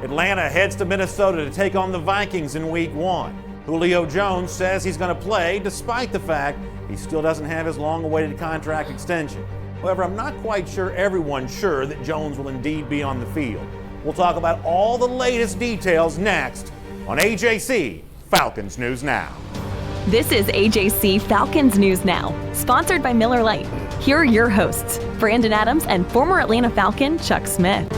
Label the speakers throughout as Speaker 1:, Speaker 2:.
Speaker 1: Atlanta heads to Minnesota to take on the Vikings in Week 1. Julio Jones says he's going to play despite the fact he still doesn't have his long-awaited contract extension. However, I'm not quite sure everyone's sure that Jones will indeed be on the field. We'll talk about all the latest details next on AJC Falcons News Now.
Speaker 2: This is AJC Falcons News Now, sponsored by Miller Lite. Here are your hosts, Brandon Adams and former Atlanta Falcon Chuck Smith.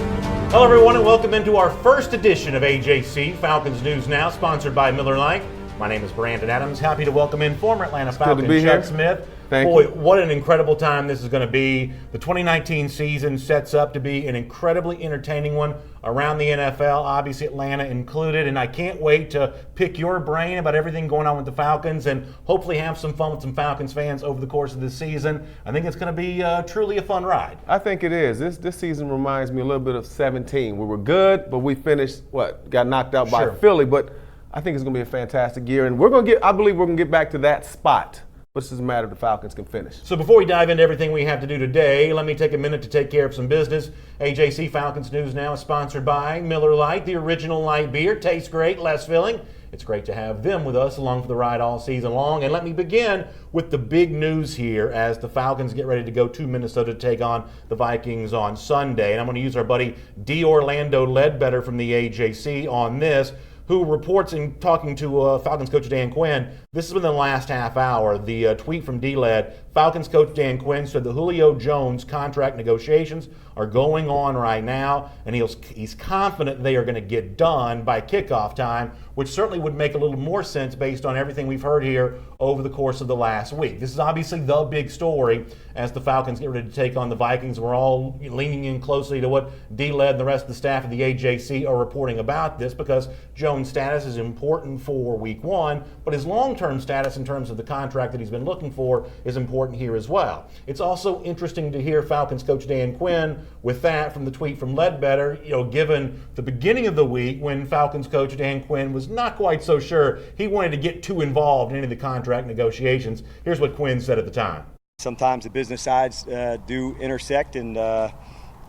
Speaker 1: Hello everyone and welcome into our first edition of AJC Falcons News Now, sponsored by Miller Lite. My name is Brandon Adams. Happy to welcome in former Atlanta Falcon Chuck Smith. Boy, what an incredible time this is going to be. The 2019 season sets up to be an incredibly entertaining one around the NFL, obviously Atlanta included, and I can't wait to pick your brain about everything going on with the Falcons and hopefully have some fun with some Falcons fans over the course of this season. I think it's going to be truly a fun ride.
Speaker 3: I think it is. This season reminds me a little bit of 17. We were good, but we finished, got knocked out by Philly, but I think it's going to be a fantastic year, and I believe we're going to get back to that spot. But it's just a matter if the Falcons can finish.
Speaker 1: So before we dive into everything we have to do today, let me take a minute to take care of some business. AJC Falcons News Now is sponsored by Miller Lite, the original light beer. Tastes great, less filling. It's great to have them with us along for the ride all season long. And let me begin with the big news here as the Falcons get ready to go to Minnesota to take on the Vikings on Sunday. And I'm going to use our buddy D. Orlando Ledbetter from the AJC on this, who reports in talking to Falcons coach Dan Quinn. This has been the last half hour. The tweet from D-Led, Falcons coach Dan Quinn said the Julio Jones contract negotiations are going on right now, and he's confident they are going to get done by kickoff time, which certainly would make a little more sense based on everything we've heard here over the course of the last week. This is obviously the big story as the Falcons get ready to take on the Vikings. We're all leaning in closely to what D-Led and the rest of the staff of the AJC are reporting about this because Jones' status is important for Week 1, but his long-term status in terms of the contract that he's been looking for is important here as well. It's also interesting to hear Falcons coach Dan Quinn with that from the tweet from Ledbetter, given the beginning of the week when Falcons coach Dan Quinn was not quite so sure he wanted to get too involved in any of the contract negotiations. Here's what Quinn said at the time.
Speaker 4: Sometimes the business sides do intersect, and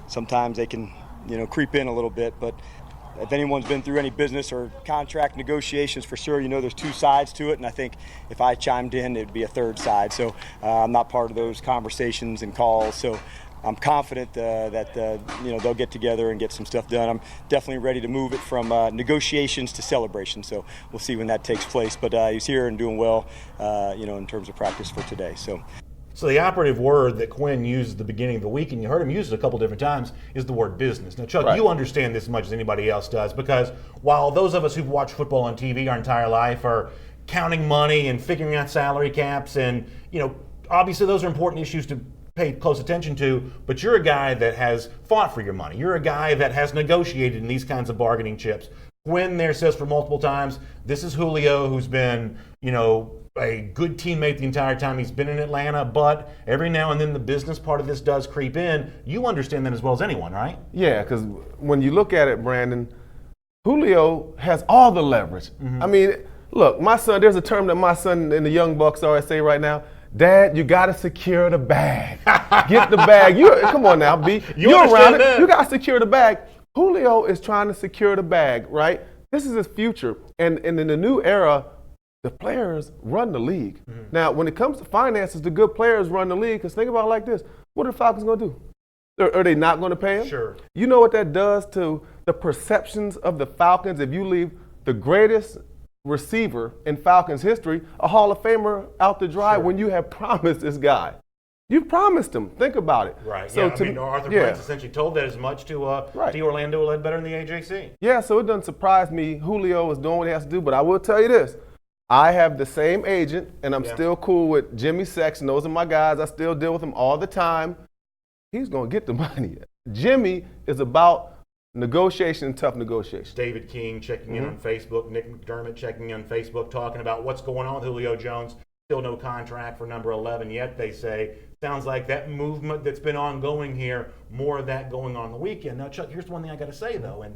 Speaker 4: sometimes they can, creep in a little bit. But if anyone's been through any business or contract negotiations, for sure, there's two sides to it. And I think if I chimed in, it'd be a third side. So I'm not part of those conversations and calls. So I'm confident that they'll get together and get some stuff done. I'm definitely ready to move it from negotiations to celebration. So we'll see when that takes place. But he's here and doing well, in terms of practice for today.
Speaker 1: So the operative word that Quinn used at the beginning of the week, and you heard him use it a couple different times, is the word business. Now, Chuck, You understand this as much as anybody else does, because while those of us who've watched football on TV our entire life are counting money and figuring out salary caps, and, obviously those are important issues to pay close attention to, but you're a guy that has fought for your money. You're a guy that has negotiated in these kinds of bargaining chips. Quinn there says for multiple times, this is Julio, who's been, a good teammate the entire time he's been in Atlanta, but every now and then the business part of this does creep in. You understand that as well as anyone, right?
Speaker 3: Yeah, because when you look at it, Brandon, Julio has all the leverage. Mm-hmm. I mean, look, my son, there's a term that my son and the young bucks always say right now, Dad, you got to secure the bag. Get the bag. Come on now, B. You're around it. You got to secure the bag. Julio is trying to secure the bag, right? This is his future. And in the new era, the players run the league. Mm-hmm. Now, when it comes to finances, the good players run the league. Because think about it like this. What are the Falcons going to do? Are they not going to pay him?
Speaker 1: Sure.
Speaker 3: You know what that does to the perceptions of the Falcons if you leave the greatest receiver in Falcons history, a Hall of Famer, out to dry when you have promised this guy. You promised him. Think about it.
Speaker 1: Right. So Arthur Blank essentially told that as much to D. Orlando Ledbetter in the AJC.
Speaker 3: Yeah, so it doesn't surprise me Julio is doing what he has to do, but I will tell you this. I have the same agent, and I'm still cool with Jimmy Sexton. Those are my guys. I still deal with him all the time. He's going to get the money. Jimmy is about negotiation and tough negotiation.
Speaker 1: David King checking in on Facebook. Nick McDermott checking in on Facebook, talking about what's going on with Julio Jones. Still no contract for number 11 yet, they say. Sounds like that movement that's been ongoing here, more of that going on the weekend. Now, Chuck, here's one thing I got to say, though, and,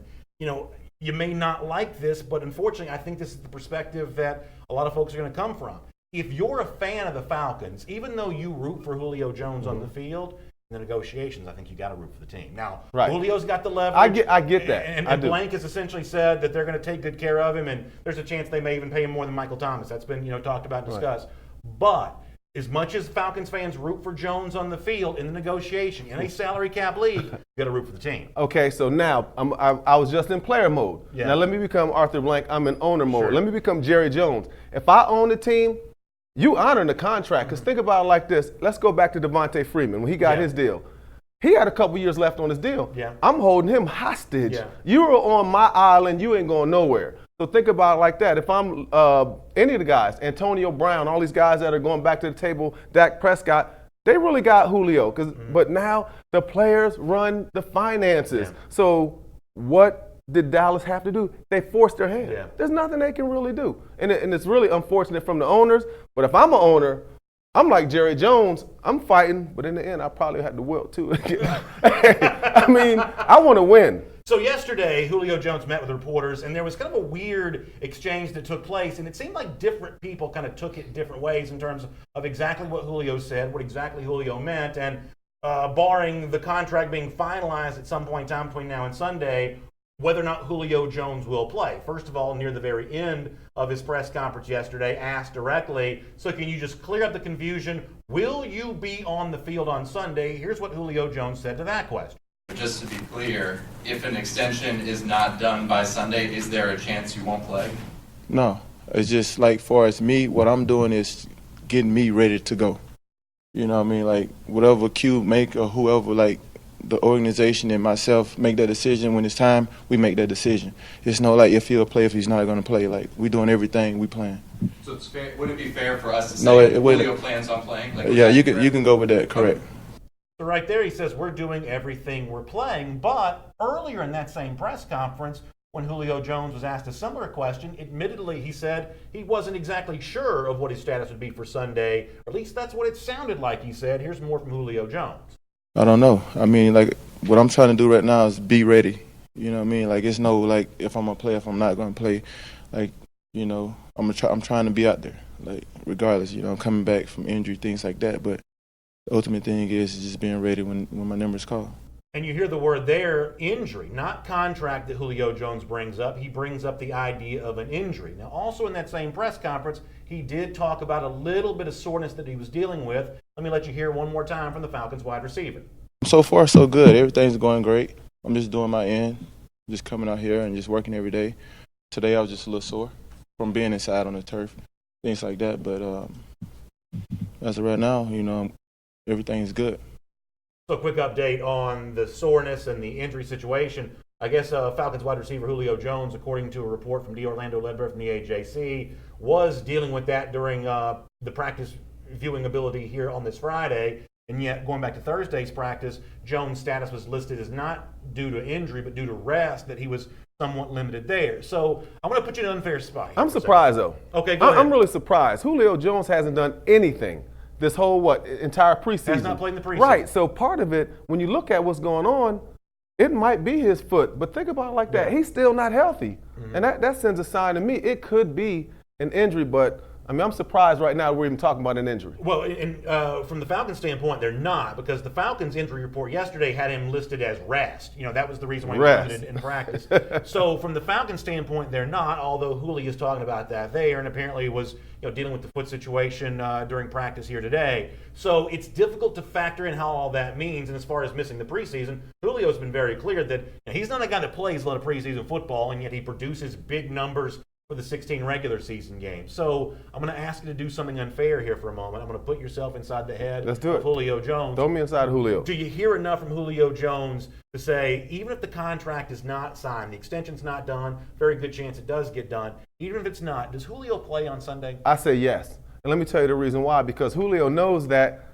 Speaker 1: you may not like this, but unfortunately, I think this is the perspective that a lot of folks are going to come from. If you're a fan of the Falcons, even though you root for Julio Jones on the field, in the negotiations, I think you got to root for the team. Now,
Speaker 3: Right.
Speaker 1: Julio's got the leverage.
Speaker 3: I get that.
Speaker 1: And Blank has essentially said that they're going to take good care of him, and there's a chance they may even pay him more than Michael Thomas. That's been talked about and discussed. But as much as Falcons fans root for Jones on the field in the negotiation in a salary cap league, you got to root for the team.
Speaker 3: Okay, so now I was just in player mode.
Speaker 1: Yeah.
Speaker 3: Now let me become Arthur Blank. I'm in owner mode.
Speaker 1: Sure.
Speaker 3: Let me become Jerry Jones. If I own the team, you honor the contract. Because think about it like this. Let's go back to Devontae Freeman when he got his deal. He had a couple years left on his deal.
Speaker 1: Yeah.
Speaker 3: I'm holding him hostage.
Speaker 1: Yeah.
Speaker 3: You are on my island. You ain't going nowhere. So think about it like that. If I'm any of the guys, Antonio Brown, all these guys that are going back to the table, Dak Prescott, they really got Julio. But now the players run the finances.
Speaker 1: Yeah.
Speaker 3: So what did Dallas have to do? They forced their hand.
Speaker 1: Yeah.
Speaker 3: There's nothing they can really do. And it's really unfortunate from the owners. But if I'm an owner, I'm like Jerry Jones. I'm fighting, but in the end, I probably had to wilt too. I mean, I want to win.
Speaker 1: So yesterday, Julio Jones met with reporters, and there was kind of a weird exchange that took place, and it seemed like different people kind of took it different ways in terms of exactly what Julio said, what exactly Julio meant, and barring the contract being finalized at some point in time between now and Sunday, whether or not Julio Jones will play. First of all, near the very end of his press conference yesterday, asked directly, so can you just clear up the confusion? Will you be on the field on Sunday? Here's what Julio Jones said to that question.
Speaker 5: Just to be clear, if an extension is not done by Sunday, is there a chance you won't play?
Speaker 6: No. It's just like far as me, what I'm doing is getting me ready to go. You know what I mean? Like whatever Q make or whoever, like the organization and myself make that decision when it's time, we make that decision. It's no like if he'll play, if he's not going to play. Like we doing everything, we playing.
Speaker 5: So it's fair, would it be fair for us to say
Speaker 6: No, it
Speaker 5: Julio
Speaker 6: wouldn't.
Speaker 5: plans on playing? Like,
Speaker 6: Yeah, you can go with that, correct.
Speaker 1: So right there he says we're doing everything we're playing, but earlier in that same press conference when Julio Jones was asked a similar question, admittedly he said he wasn't exactly sure of what his status would be for Sunday, or at least that's what it sounded like he said. Here's more from Julio Jones.
Speaker 6: I don't know. I mean, like what I'm trying to do right now is be ready. You know what I mean? Like it's no like if I'm gonna play, if I'm not gonna play. Like I'm trying to be out there. Like regardless, I'm coming back from injury, things like that. But the ultimate thing is just being ready when my number's called.
Speaker 1: And you hear the word there, injury, not contract that Julio Jones brings up. He brings up the idea of an injury. Now, also in that same press conference, he did talk about a little bit of soreness that he was dealing with. Let me let you hear one more time from the Falcons wide receiver.
Speaker 6: So far, so good. Everything's going great. I'm just doing my end, just coming out here and just working every day. Today, I was just a little sore from being inside on the turf, things like that. But as of right now, everything's good.
Speaker 1: So a quick update on the soreness and the injury situation. I guess Falcons wide receiver Julio Jones, according to a report from Orlando Ledbetter from the AJC, was dealing with that during the practice viewing ability here on this Friday. And yet, going back to Thursday's practice, Jones' status was listed as not due to injury, but due to rest, that he was somewhat limited there. So I'm going to put you in an unfair spot.
Speaker 3: I'm surprised, though.
Speaker 1: Okay, go ahead.
Speaker 3: I'm really surprised. Julio Jones hasn't done anything this whole, entire preseason.
Speaker 1: Has not played in the preseason.
Speaker 3: Right, so part of it, when you look at what's going on, it might be his foot. But think about it like that. He's still not healthy. Mm-hmm. And that sends a sign to me. It could be an injury, but I'm surprised right now we're even talking about an injury.
Speaker 1: Well, from the Falcons' standpoint, they're not, because the Falcons' injury report yesterday had him listed as rest. That was the reason why he was limited in practice. So from the Falcons' standpoint, they're not, although Julio is talking about that there, and apparently was dealing with the foot situation during practice here today. So it's difficult to factor in how all that means. And as far as missing the preseason, Julio's been very clear that he's not a guy that plays a lot of preseason football, and yet he produces big numbers for the 16 regular season games. So I'm going to ask you to do something unfair here for a moment. I'm going to put yourself inside the head of Julio Jones.
Speaker 3: Throw me inside Julio.
Speaker 1: Do you hear enough from Julio Jones to say, even if the contract is not signed, the extension's not done, very good chance it does get done, even if it's not, does Julio play on Sunday?
Speaker 3: I say yes. And let me tell you the reason why. Because Julio knows that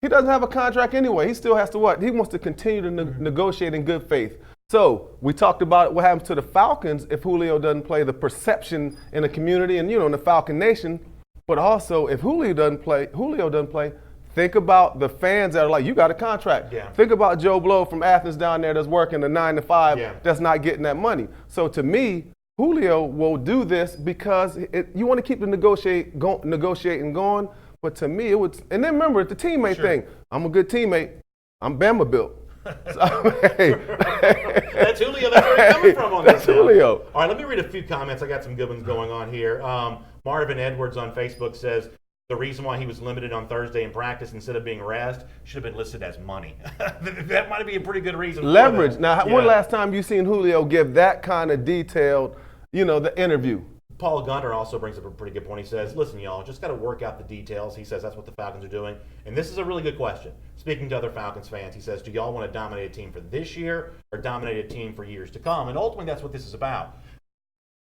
Speaker 3: he doesn't have a contract anyway. He still has to what? He wants to continue to negotiate in good faith. So we talked about what happens to the Falcons if Julio doesn't play, the perception in the community and, in the Falcon Nation. But also, if Julio doesn't play, think about the fans that are like, you got a contract.
Speaker 1: Yeah.
Speaker 3: Think about Joe Blow from Athens down there that's working a 9 to 5 that's not getting that money. So to me, Julio will do this because you want to keep the negotiating going. But to me, it would. And then remember, it's the teammate thing. I'm a good teammate. I'm Bama built. So, hey,
Speaker 1: That's Julio. That's where he's coming from on
Speaker 3: that's
Speaker 1: this.
Speaker 3: Julio.
Speaker 1: All right, let me read a few comments. I got some good ones going on here. Marvin Edwards on Facebook says the reason why he was limited on Thursday in practice instead of being rest should have been listed as money. That might be a pretty good reason.
Speaker 3: Leverage.
Speaker 1: For
Speaker 3: Now,
Speaker 1: that.
Speaker 3: when last time you seen Julio give that kind of detailed, the interview?
Speaker 1: Paul Gunter also brings up a pretty good point. He says, listen, y'all, just got to work out the details. He says that's what the Falcons are doing. And this is a really good question. Speaking to other Falcons fans, he says, do y'all want to dominate a team for this year or dominate a team for years to come? And ultimately, that's what this is about.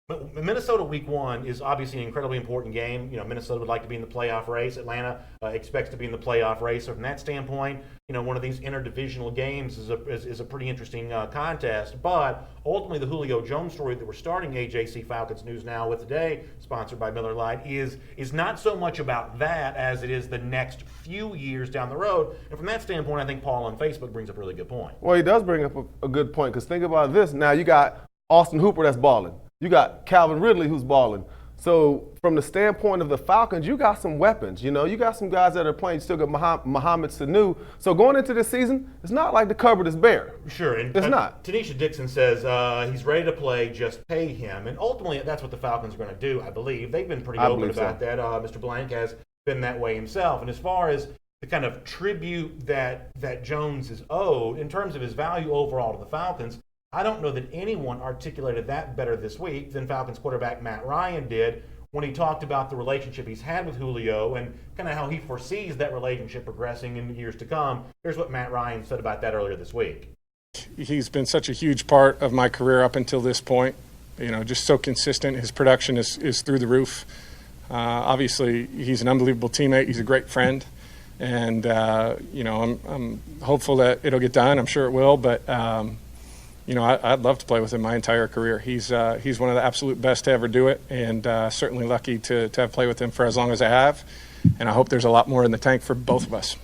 Speaker 1: But Minnesota Week 1 is obviously an incredibly important game. Minnesota would like to be in the playoff race. Atlanta expects to be in the playoff race. So from that standpoint, one of these interdivisional games is a pretty interesting contest. But ultimately, the Julio Jones story that we're starting AJC Falcons News Now with today, sponsored by Miller Lite, is not so much about that as it is the next few years down the road. And from that standpoint, I think Paul on Facebook brings up a really good point.
Speaker 3: Well, he does bring up a good point, because think about this. Now, you got Austin Hooper that's balling. You got Calvin Ridley who's balling. So from the standpoint of the Falcons, you got some weapons. You got some guys that are playing. You still got Mohamed Sanu. So going into this season, it's not like the cupboard is bare.
Speaker 1: Sure. And
Speaker 3: it's not.
Speaker 1: Tanisha Dixon says he's ready to play, just pay him. And ultimately, that's what the Falcons are going to do, I believe. They've been pretty open about that. Mr. Blank has been that way himself. And as far as the kind of tribute that Jones is owed in terms of his value overall to the Falcons, I don't know that anyone articulated that better this week than Falcons quarterback Matt Ryan did when he talked about the relationship he's had with Julio and kind of how he foresees that relationship progressing in the years to come. Here's what Matt Ryan said about that earlier this week.
Speaker 7: He's been such a huge part of my career up until this point. Just so consistent. His production is through the roof. Obviously, he's an unbelievable teammate. He's a great friend. And, I'm hopeful that it'll get done. I'm sure it will. But, I'd love to play with him my entire career. He's one of the absolute best to ever do it, and certainly lucky to have played with him for as long as I have. And I hope there's a lot more in the tank for both of us.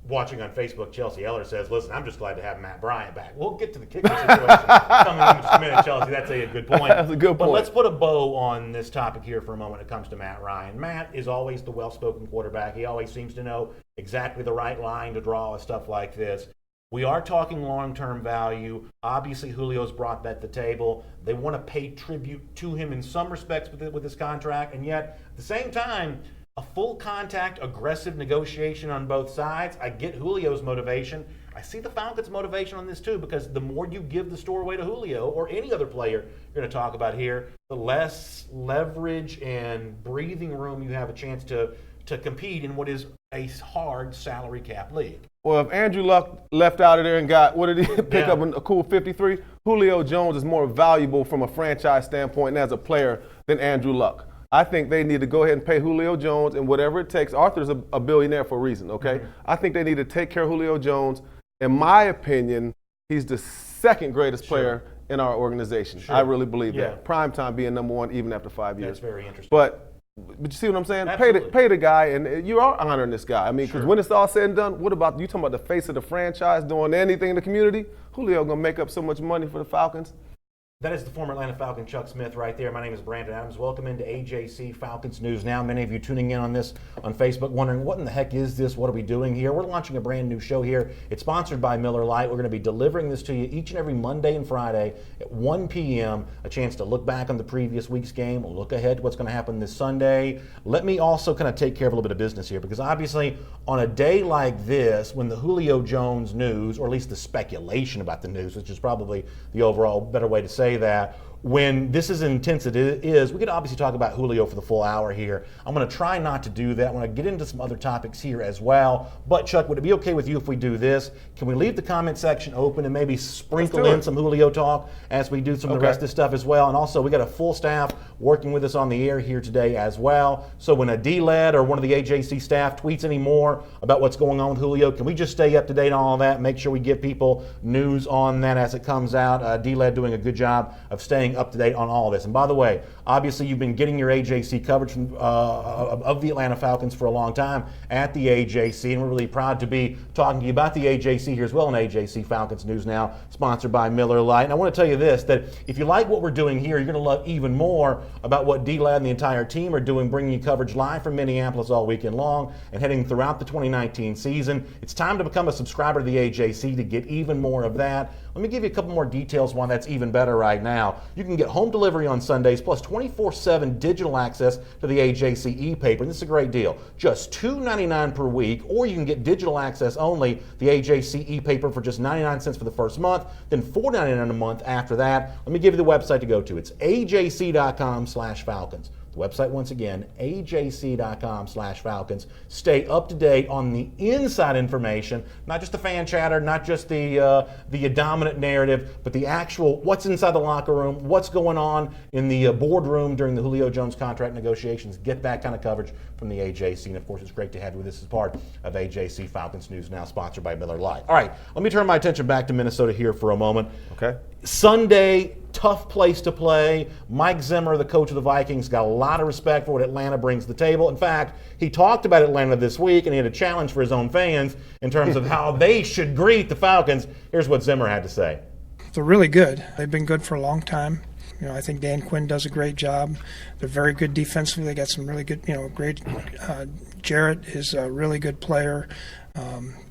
Speaker 1: Watching on Facebook, Chelsea Eller says, listen, I'm just glad to have Matt Bryant back. We'll get to the kicking situation coming in just a minute, Chelsea. That's a good point.
Speaker 3: That's a good point.
Speaker 1: But let's put a bow on this topic here for a moment when it comes to Matt Ryan. Matt is always the well-spoken quarterback. He always seems to know exactly the right line to draw and stuff like this. We are talking long-term value. Obviously, Julio's brought that to the table. They want to pay tribute to him in some respects with his contract, and yet at the same time, a full contact, aggressive negotiation on both sides. I get Julio's motivation. I see the Falcons' motivation on this too, because the more you give the store away to Julio or any other player you're going to talk about here, the less leverage and breathing room you have a chance to compete in what is a hard salary cap league.
Speaker 3: Well, if Andrew Luck left out of there and got, what did he pick up a cool 53? Julio Jones is more valuable from a franchise standpoint and as a player than Andrew Luck. I think they need to go ahead and pay Julio Jones and whatever it takes. Arthur's a billionaire for a reason, okay? Mm-hmm. I think they need to take care of Julio Jones. In my opinion, he's the second greatest player in our organization. Sure. I really believe that. Primetime being number one even after 5 years.
Speaker 1: That's very interesting.
Speaker 3: But you see what I'm saying?
Speaker 1: Absolutely.
Speaker 3: Pay the guy, and you are honoring this guy. I mean, because when it's all said and done, what about you talking about the face of the franchise doing anything in the community? Julio gonna make up so much money for the Falcons.
Speaker 1: That is the former Atlanta Falcon Chuck Smith right there. My name is Brandon Adams. Welcome into AJC Falcons News Now. Many of you tuning in on this on Facebook wondering, what in the heck is this? What are we doing here? We're launching a brand new show here. It's sponsored by Miller Lite. We're going to be delivering this to you each and every Monday and Friday at 1 p.m. A chance to look back on the previous week's game, look ahead to what's going to happen this Sunday. Let me also kind of take care of a little bit of business here, because obviously on a day like this, when the Julio Jones news, or at least the speculation about the news, which is probably the overall better way to say that, when this is as intense as it is, we could obviously talk about Julio for the full hour here. I'm going to try not to do that. I want to get into some other topics here as well. But, Chuck, would it be okay with you if we do this? Can we leave the comment section open and maybe sprinkle in some Julio talk as we do some of the rest of this stuff as well? And also, we got a full staff working with us on the air here today as well. So when a D-Led or one of the AJC staff tweets any more about what's going on with Julio, can we just stay up to date on all that, make sure we give people news on that as it comes out? D-Led doing a good job of staying staying up to date on all this. And by the way, obviously you've been getting your AJC coverage from, of the Atlanta Falcons for a long time at the AJC, and we're really proud to be talking to you about the AJC here as well on AJC Falcons News Now, sponsored by Miller Lite. And I want to tell you this, that if you like what we're doing here, you're going to love even more about what D-Lad and the entire team are doing, bringing you coverage live from Minneapolis all weekend long and heading throughout the 2019 season. It's time to become a subscriber to the AJC to get even more of that. Let me give you a couple more details why that's even better right now. You can get home delivery on Sundays plus 24/7 digital access to the AJC e-paper. And this is a great deal. Just $2.99 per week, or you can get digital access only, the AJC e-paper, for just 99 cents for the first month, then $4.99 a month after that. Let me give you the website to go to. It's ajc.com/Falcons. The website, once again, ajc.com/Falcons. Stay up to date on the inside information, not just the fan chatter, not just the dominant narrative, but the actual what's inside the locker room, what's going on in the boardroom during the Julio Jones contract negotiations. Get that kind of coverage from the AJC. And of course, it's great to have you with us as part of AJC Falcons News Now, sponsored by Miller Lite. All right, let me turn my attention back to Minnesota here for a moment.
Speaker 3: Okay.
Speaker 1: Sunday, tough place to play. Mike Zimmer, the coach of the Vikings, got a lot of respect for what Atlanta brings to the table. In fact, he talked about Atlanta this week, and he had a challenge for his own fans in terms of how they should greet the Falcons. Here's what Zimmer had to say.
Speaker 8: They're really good. They've been good for a long time. You know, I think Dan Quinn does a great job. They're very good defensively. They got some really good, great. Jarrett is a really good player.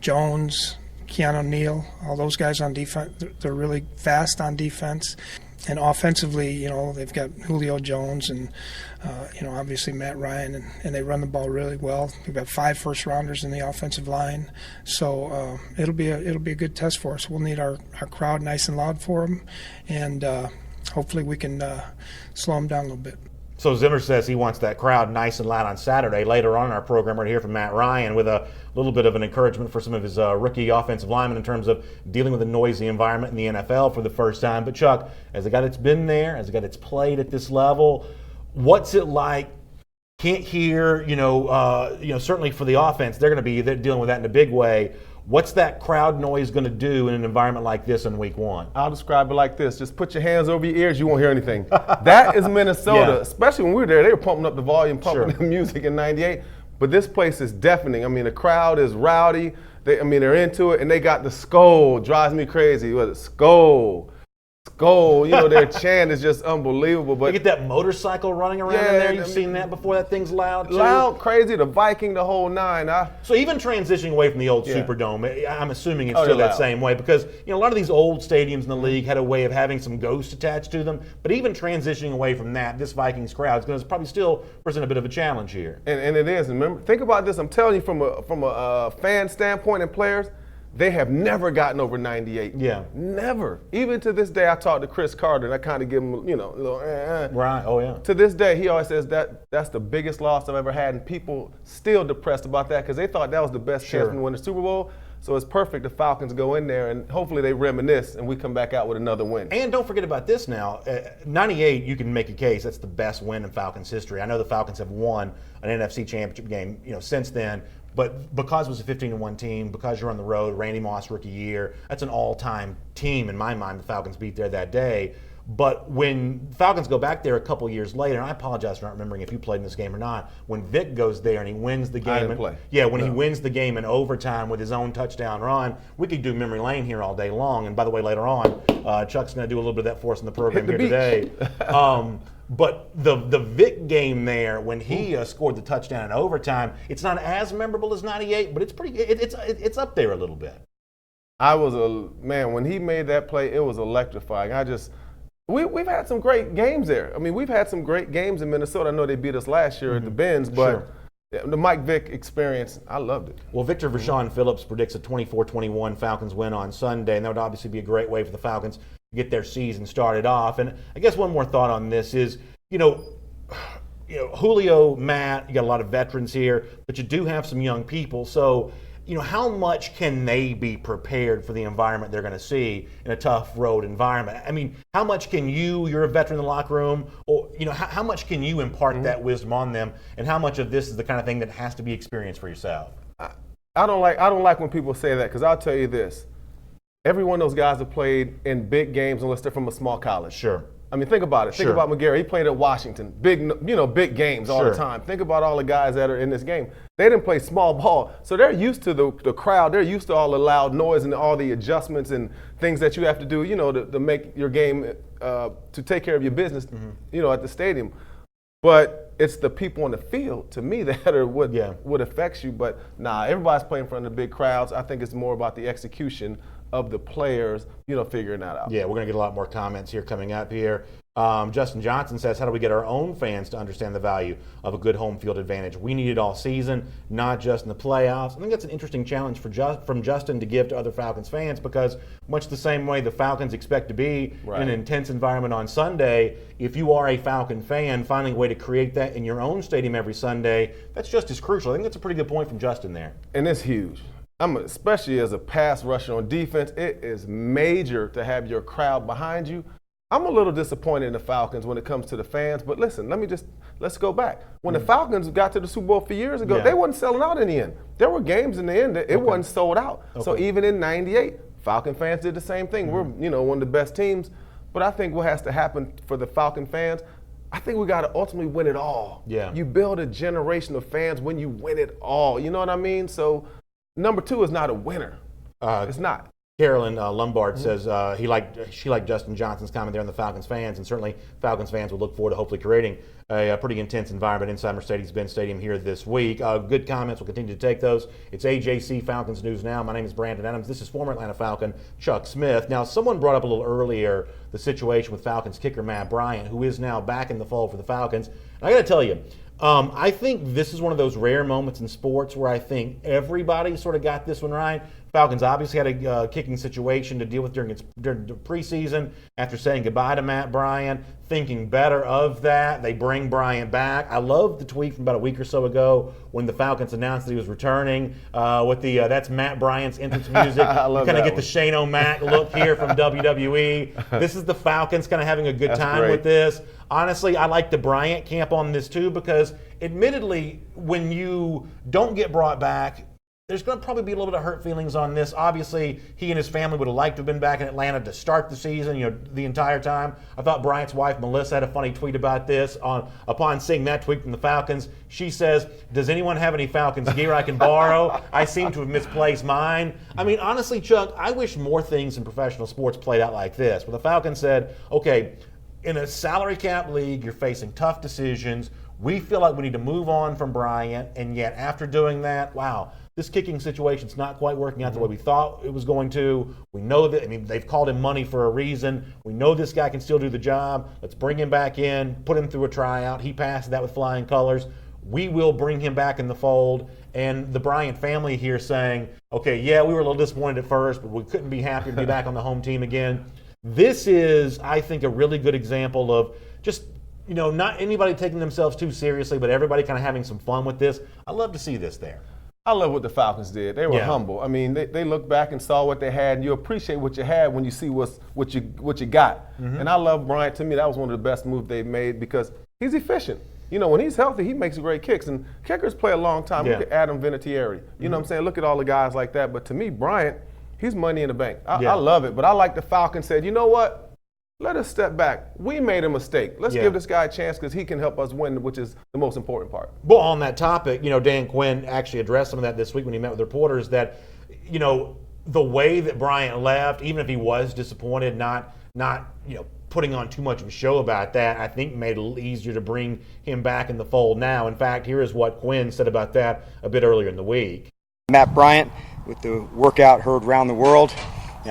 Speaker 8: Jones, Keanu Neal, all those guys on defense, they're really fast on defense. And offensively, they've got Julio Jones and, obviously Matt Ryan, and they run the ball really well. We've got 5 first-rounders in the offensive line. So it'll be a good test for us. We'll need our crowd nice and loud for them, and hopefully we can slow them down a little bit.
Speaker 1: So Zimmer says he wants that crowd nice and loud on Saturday. Later on in our program, we're going to hear from Matt Ryan with a little bit of an encouragement for some of his rookie offensive linemen in terms of dealing with a noisy environment in the NFL for the first time. But Chuck, as a guy that's been there, as a guy that's played at this level, what's it like? Can't hear, certainly for the offense, they're dealing with that in a big way. What's that crowd noise going to do in an environment like this in week one?
Speaker 3: I'll describe it like this. Just put your hands over your ears, you won't hear anything. That is Minnesota.
Speaker 1: Yeah.
Speaker 3: Especially when we were there, they were pumping up the volume, pumping
Speaker 1: Sure.
Speaker 3: the music in 98. But this place is deafening. I mean, the crowd is rowdy. They're into it, and they got the skull. Drives me crazy. What is it? Skull. Their chant is just unbelievable. But
Speaker 1: you get that motorcycle running around in there. You've seen that before. That thing's loud too.
Speaker 3: Loud, crazy, the Viking, the whole nine.
Speaker 1: So even transitioning away from the old
Speaker 3: Yeah.
Speaker 1: Superdome, I'm assuming it's
Speaker 3: Oh,
Speaker 1: still
Speaker 3: they're
Speaker 1: that
Speaker 3: loud.
Speaker 1: same way because a lot of these old stadiums in the league had a way of having some ghosts attached to them. But even transitioning away from that, this Vikings crowd is going to probably still present a bit of a challenge here.
Speaker 3: And it is. And remember, think about this. I'm telling you from a fan standpoint and players, they have never gotten over 98.
Speaker 1: Yeah.
Speaker 3: Never. Even to this day, I talked to Chris Carter, and I kind of give him, a little
Speaker 1: Right. Oh, yeah.
Speaker 3: To this day, he always says that's the biggest loss I've ever had, and people still depressed about that because they thought that was the best chance to win the Super Bowl. So it's perfect the Falcons go in there, and hopefully they reminisce, and we come back out with another win.
Speaker 1: And don't forget about this now. 98, you can make a case that's the best win in Falcons history. I know the Falcons have won an NFC championship game, since then. But because it was a 15-1 team, because you're on the road, Randy Moss rookie year, that's an all-time team in my mind. The Falcons beat there that day. But when Falcons go back there a couple years later, and I apologize for not remembering if you played in this game or not, when Vic goes there and he wins the game.
Speaker 3: I didn't play.
Speaker 1: Yeah, when he wins the game in overtime with his own touchdown run, we could do memory lane here all day long. And by the way, later on, Chuck's going to do a little bit of that for us in the program here today. But the Vic game there, when he scored the touchdown in overtime, it's not as memorable as 98, but it's up there a little bit.
Speaker 3: When he made that play, it was electrifying. We've had some great games there. I mean, we've had some great games in Minnesota. I know they beat us last year at the Benz, but the Mike Vick experience, I loved it.
Speaker 1: Well, Victor Vershawn Phillips predicts a 24-21 Falcons win on Sunday, and that would obviously be a great way for the Falcons to get their season started off. And I guess one more thought on this is, Julio, Matt, you got a lot of veterans here, but you do have some young people. So, how much can they be prepared for the environment they're going to see in a tough road environment? I mean, how much can you're a veteran in the locker room, or, how much can you impart that wisdom on them, and how much of this is the kind of thing that has to be experienced for yourself?
Speaker 3: I don't like when people say that, because I'll tell you this. Every one of those guys have played in big games unless they're from a small college.
Speaker 1: Sure.
Speaker 3: I mean, think about it. Think
Speaker 1: Sure.
Speaker 3: about McGarry. He played at Washington. Big games all
Speaker 1: Sure.
Speaker 3: the time. Think about all the guys that are in this game. They didn't play small ball, so they're used to the crowd. They're used to all the loud noise and all the adjustments and things that you have to do, to make your game, to take care of your business, at the stadium. But it's the people on the field, to me, that are what affects you. But everybody's playing in front of big crowds. I think it's more about the execution of the players, figuring that out.
Speaker 1: Yeah, we're going to get a lot more comments here coming up here. Justin Johnson says, how do we get our own fans to understand the value of a good home field advantage? We need it all season, not just in the playoffs. I think that's an interesting challenge from Justin to give to other Falcons fans, because much the same way the Falcons expect to be in an intense environment on Sunday, if you are a Falcon fan, finding a way to create that in your own stadium every Sunday, that's just as crucial. I think that's a pretty good point from Justin there.
Speaker 3: And it's huge. Especially as a pass rusher on defense, it is major to have your crowd behind you. I'm a little disappointed in the Falcons when it comes to the fans, but listen, let's go back. When the Falcons got to the Super Bowl a few years ago, they wasn't selling out in the end. There were games in the end that it wasn't sold out. So even in '98, Falcon fans did the same thing. We're, one of the best teams. But I think what has to happen for the Falcon fans, I think we got to ultimately win it all.
Speaker 1: Yeah.
Speaker 3: You build a generation of fans when you win it all. You know what I mean? So number 2 is not a winner. It's not.
Speaker 1: Carolyn Lombard says she liked Justin Johnson's comment there on the Falcons fans, and certainly Falcons fans will look forward to hopefully creating a pretty intense environment inside Mercedes-Benz Stadium here this week. Good comments. We'll continue to take those. It's AJC Falcons News Now. My name is Brandon Adams. This is former Atlanta Falcon Chuck Smith. Now, someone brought up a little earlier the situation with Falcons kicker Matt Bryant, who is now back in the fold for the Falcons. And I got to tell you, I think this is one of those rare moments in sports where I think everybody sort of got this one right. Falcons obviously had a kicking situation to deal with during the preseason. After saying goodbye to Matt Bryant, thinking better of that, they bring Bryant back. I love the tweet from about a week or so ago when the Falcons announced that he was returning with the that's Matt Bryant's entrance music.
Speaker 3: I love
Speaker 1: kind of
Speaker 3: that
Speaker 1: get the Shane O'Mac look here from WWE. This is the Falcons kind of having a good time with this. Honestly, I like the Bryant camp on this too, because admittedly, when you don't get brought back, there's going to probably be a little bit of hurt feelings on this. Obviously, he and his family would have liked to have been back in Atlanta to start the season, the entire time. I thought Bryant's wife, Melissa, had a funny tweet about this. Upon seeing that tweet from the Falcons, she says, does anyone have any Falcons gear I can borrow? I seem to have misplaced mine. I mean, honestly, Chuck, I wish more things in professional sports played out like this, where the Falcons said, okay, in a salary cap league, you're facing tough decisions. We feel like we need to move on from Bryant, and yet after doing that, wow, this kicking situation's not quite working out the way we thought it was going to. We know that, they've called him money for a reason. We know this guy can still do the job. Let's bring him back in, put him through a tryout. He passed that with flying colors. We will bring him back in the fold. And the Bryant family here saying, okay, yeah, we were a little disappointed at first, but we couldn't be happy to be back on the home team again. This is, I think, a really good example of just, not anybody taking themselves too seriously, but everybody kind of having some fun with this. I love to see this there.
Speaker 3: I love what the Falcons did. They were humble. They looked back and saw what they had, and you appreciate what you had when you see what you got. And I love Bryant. To me, that was one of the best moves they've made because he's efficient. When he's healthy, he makes great kicks. And kickers play a long time. Look at Adam Vinatieri. You know what I'm saying? Look at all the guys like that. But to me, Bryant, he's money in the bank. I love it. But I like the Falcons said, you know what? Let us step back. We made a mistake. Let's give this guy a chance because he can help us win, which is the most important part.
Speaker 1: Well, on that topic, Dan Quinn actually addressed some of that this week when he met with reporters that, the way that Bryant left, even if he was disappointed, not putting on too much of a show about that, I think made it a little easier to bring him back in the fold now. In fact, here is what Quinn said about that a bit earlier in the week.
Speaker 4: Matt Bryant, with the workout heard around the world,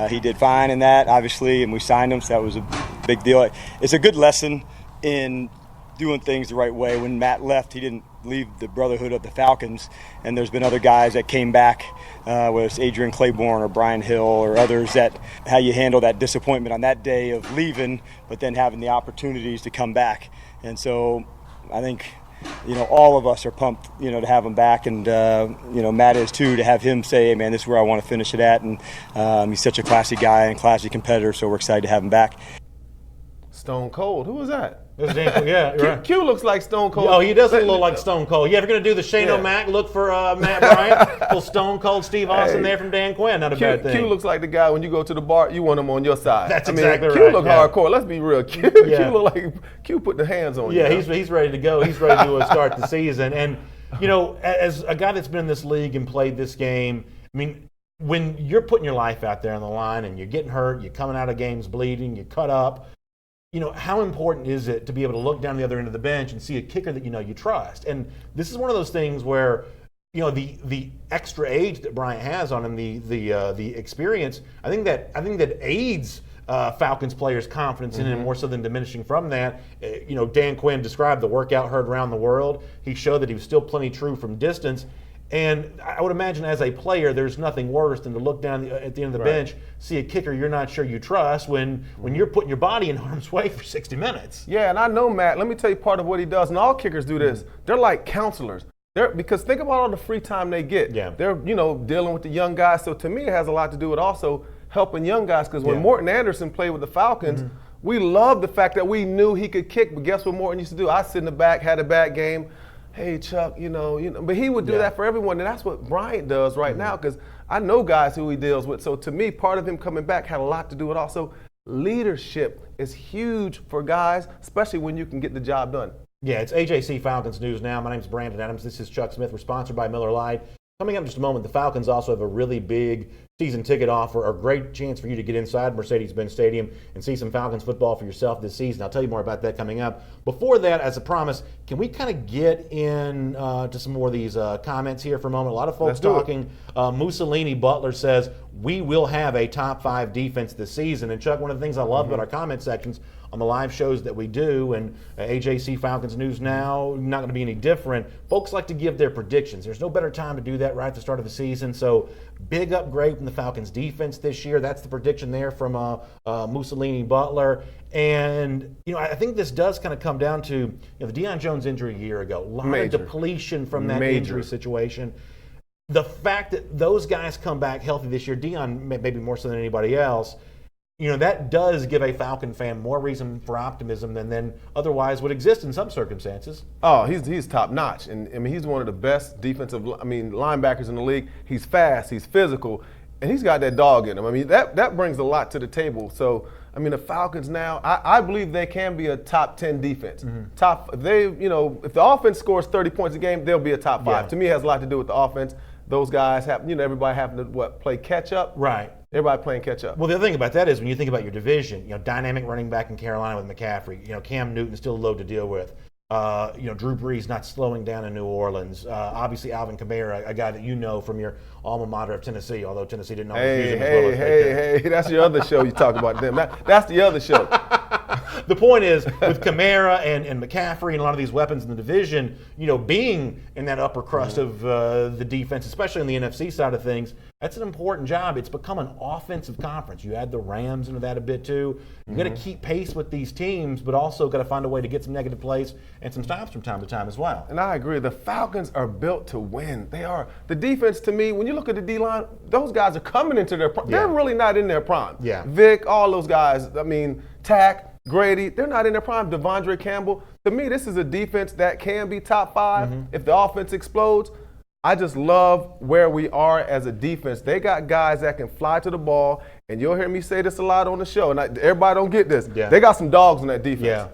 Speaker 4: he did fine in that, obviously, and we signed him, so that was a big deal. It's a good lesson in doing things the right way. When Matt left, he didn't leave the brotherhood of the Falcons, and there's been other guys that came back, whether it's Adrian Claiborne or Brian Hill or others, that how you handle that disappointment on that day of leaving, but then having the opportunities to come back. And so I think all of us are pumped, to have him back, and Matt is too, to have him say, hey man, this is where I want to finish it at, and he's such a classy guy and classy competitor, so we're excited to have him back.
Speaker 3: Stone Cold, who was that?
Speaker 1: That's Dan Quinn. Yeah, you're right.
Speaker 3: Q looks like Stone Cold.
Speaker 1: Oh, he does look like Stone Cold. Yeah, if you're going to do the Shane O'Mac, look for Matt Bryant. Little Stone Cold Steve Austin there from Dan Quinn. Not a bad thing.
Speaker 3: Q looks like the guy when you go to the bar, you want him on your side.
Speaker 1: That's exactly right.
Speaker 3: Q look hardcore. Let's be real. Q look like Q put the hands on you.
Speaker 1: Yeah, he's ready to go. He's ready to start the season. And, you know, as a guy that's been in this league and played this game, I mean, when you're putting your life out there on the line and you're getting hurt, you're coming out of games bleeding, you're cut up, you know, how important is it to be able to look down the other end of the bench and see a kicker that you know you trust? And this is one of those things where, you know, the extra age that Bryant has on him, the experience, I think that aids Falcons players' confidence in him more so than diminishing from that. You know, Dan Quinn described the workout heard around the world. He showed that he was still plenty true from distance. And I would imagine as a player, there's nothing worse than to look down at the end of the bench, see a kicker you're not sure you trust when you're putting your body in harm's way for 60 minutes.
Speaker 3: Yeah, and I know, Matt, let me tell you part of what he does, and all kickers do this. They're like counselors. Because think about all the free time they get.
Speaker 1: Yeah.
Speaker 3: They're, you know, dealing with the young guys. So to me, it has a lot to do with also helping young guys. Because when Morton Anderson played with the Falcons, we loved the fact that we knew he could kick. But guess what Morton used to do? I sit in the back, had a bad game. Hey, Chuck, you know, but he would do that for everyone, and that's what Bryant does right now, because I know guys who he deals with. So to me, part of him coming back had a lot to do with also leadership is huge for guys, especially when you can get the job done.
Speaker 1: Yeah, it's AJC Falcons News Now. My name's Brandon Adams. This is Chuck Smith. We're sponsored by Miller Lite. Coming up in just a moment, the Falcons also have a really big season ticket offer, a great chance for you to get inside Mercedes-Benz Stadium and see some Falcons football for yourself this season. I'll tell you more about that coming up. Before that, as a promise, can we kind of get in to some more of these comments here for a moment? A lot of folks talking. Mussolini Butler says, we will have a top 5 defense this season. And Chuck, one of the things I love about our comment sections on the live shows that we do, and AJC Falcons News Now, not going to be any different. Folks like to give their predictions. There's no better time to do that right at the start of the season. So big upgrade from the Falcons defense this year. That's the prediction there from Mussolini Butler. And, you know, I think this does kind of come down to, you know, the Deion Jones injury a year ago. A lot of depletion from that injury situation. The fact that those guys come back healthy this year, Deion maybe more so than anybody else, you know, that does give a Falcon fan more reason for optimism than otherwise would exist in some circumstances.
Speaker 3: Oh, he's top notch, and I mean he's one of the best linebackers in the league. He's fast, he's physical, and he's got that dog in him. I mean that brings a lot to the table. So I mean the Falcons now, I believe they can be a top 10 defense. If the offense scores 30 points a game, they'll be a top 5.
Speaker 1: Yeah.
Speaker 3: To me, it has a lot to do with the offense. Those guys have, everybody having to play catch up.
Speaker 1: Right.
Speaker 3: Everybody playing catch up.
Speaker 1: Well, the other thing about that is when you think about your division, dynamic running back in Carolina with McCaffrey, Cam Newton still a load to deal with. Drew Brees not slowing down in New Orleans. Obviously, Alvin Kamara, a guy that you know from your alma mater of Tennessee, although Tennessee didn't always use him as well as they could.
Speaker 3: That's your other show you talk about them. That's the other show.
Speaker 1: The point is, with Kamara and McCaffrey and a lot of these weapons in the division, being in that upper crust of the defense, especially on the NFC side of things, that's an important job. It's become an offensive conference. You add the Rams into that a bit too. You've got to keep pace with these teams, but also got to find a way to get some negative plays and some stops from time to time as well.
Speaker 3: And I agree. The Falcons are built to win. They are. The defense, to me, when you look at the D-line, those guys are coming into their prime. Yeah. They're really not in their prime.
Speaker 1: Yeah.
Speaker 3: Vic, all those guys, Tack, Grady, they're not in their prime. Devondre Campbell. To me, this is a defense that can be top 5 if the offense explodes. I just love where we are as a defense. They got guys that can fly to the ball, and you'll hear me say this a lot on the show, and everybody don't get this.
Speaker 1: Yeah.
Speaker 3: They got some dogs in that defense.
Speaker 1: Yeah.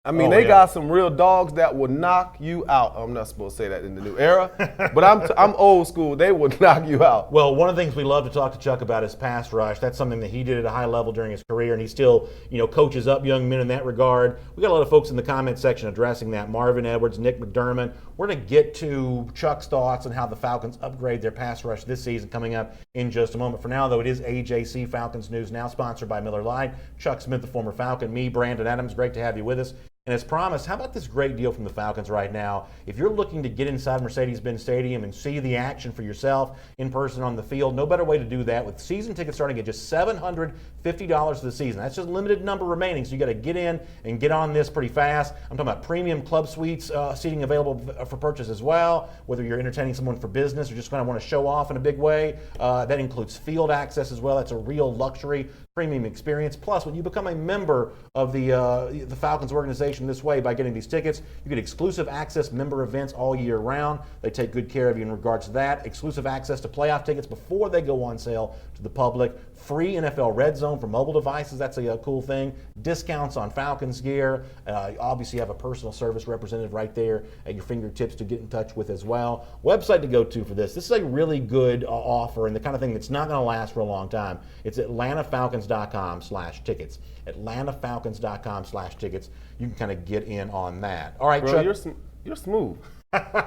Speaker 3: They got some real dogs that will knock you out. I'm not supposed to say that in the new era, but I'm old school. They will knock you out.
Speaker 1: Well, one of the things we love to talk to Chuck about is pass rush. That's something that he did at a high level during his career, and he still, coaches up young men in that regard. We got a lot of folks in the comment section addressing that. Marvin Edwards, Nick McDermott. We're going to get to Chuck's thoughts on how the Falcons upgrade their pass rush this season coming up in just a moment. For now, though, it is AJC Falcons News Now, sponsored by Miller Lite. Chuck Smith, the former Falcon. Me, Brandon Adams. Great to have you with us. And as promised, how about this great deal from the Falcons right now? If you're looking to get inside Mercedes-Benz Stadium and see the action for yourself in person on the field, no better way to do that with season tickets starting at just $750 for the season. That's just a limited number remaining, so you got to get in and get on this pretty fast. I'm talking about premium club suites, seating available for purchase as well, whether you're entertaining someone for business or just kind of want to show off in a big way. That includes field access as well. That's a real luxury. premium experience. Plus, when you become a member of the Falcons organization this way by getting these tickets, you get exclusive access member events all year round. They take good care of you in regards to that. Exclusive access to playoff tickets before they go on sale to the public. Free NFL Red Zone for mobile devices. That's a cool thing. Discounts on Falcons gear. Obviously, you have a personal service representative right there at your fingertips to get in touch with as well. Website to go to for this. This is a really good offer and the kind of thing that's not going to last for a long time. It's AtlantaFalcons.com/tickets. AtlantaFalcons.com/tickets. You can kind of get in on that. All right,
Speaker 3: Bro,
Speaker 1: Chuck.
Speaker 3: you're smooth.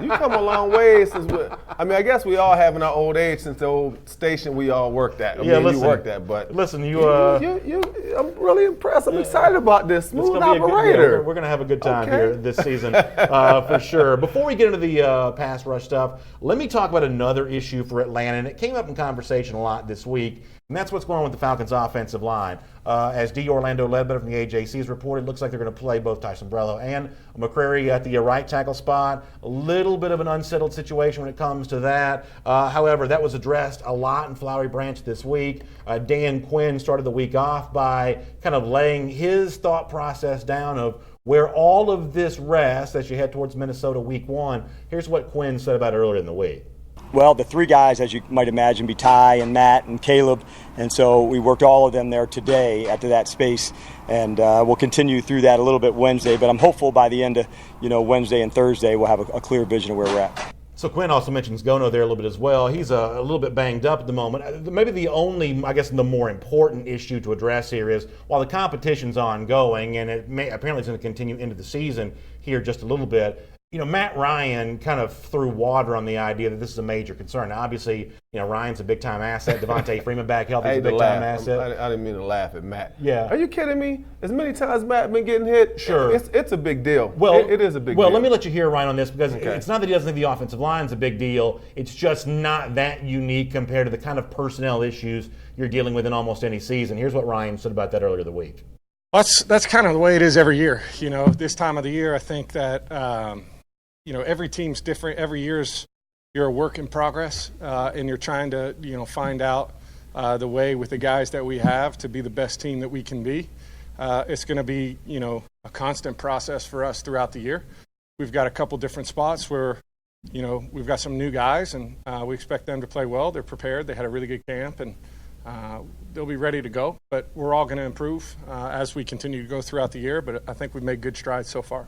Speaker 3: You come a long way since I guess we all have in our old age since the old station we all worked at.
Speaker 1: Listen,
Speaker 3: you worked at, but
Speaker 1: listen,
Speaker 3: I'm really impressed. I'm excited about this. Smooth operator.
Speaker 1: We're going to have a good time here this season for sure. Before we get into the pass rush stuff, let me talk about another issue for Atlanta, and it came up in conversation a lot this week, and that's what's going on with the Falcons' offensive line. As D. Orlando Ledbetter from the AJC has reported, looks like they're going to play both Tyson Brello and McCrary at the right tackle spot. A little bit of an unsettled situation when it comes to that. However, that was addressed a lot in Flowery Branch this week. Dan Quinn started the week off by kind of laying his thought process down of where all of this rests as you head towards Minnesota week 1. Here's what Quinn said about it earlier in the week.
Speaker 4: Well, the three guys, as you might imagine, be Ty and Matt and Caleb, and so we worked all of them there today after that space, and we'll continue through that a little bit Wednesday, but I'm hopeful by the end of Wednesday and Thursday we'll have a clear vision of where we're at.
Speaker 1: So Quinn also mentions Gono there a little bit as well. He's a little bit banged up at the moment. Maybe the only, I guess, the more important issue to address here is while the competition's ongoing, and apparently it's going to continue into the season here just a little bit, Matt Ryan kind of threw water on the idea that this is a major concern. Now, obviously, Ryan's a big-time asset. Devontae Freeman back healthy is a big-time asset.
Speaker 3: I didn't mean to laugh at Matt.
Speaker 1: Yeah.
Speaker 3: Are you kidding me? As many times Matt been getting hit,
Speaker 1: sure,
Speaker 3: it's a big deal.
Speaker 1: Well,
Speaker 3: it is a big deal.
Speaker 1: Well, let me let you hear Ryan on this because it's not that he doesn't think the offensive line's a big deal. It's just not that unique compared to the kind of personnel issues you're dealing with in almost any season. Here's what Ryan said about that earlier in the week.
Speaker 7: That's kind of the way it is every year. This time of the year, I think that every team's different. Every year's you're a work in progress, and you're trying to find out the way with the guys that we have to be the best team that we can be. It's going to be a constant process for us throughout the year. We've got a couple different spots where we've got some new guys, and we expect them to play well. They're prepared. They had a really good camp, and they'll be ready to go. But we're all going to improve as we continue to go throughout the year. But I think we've made good strides so far.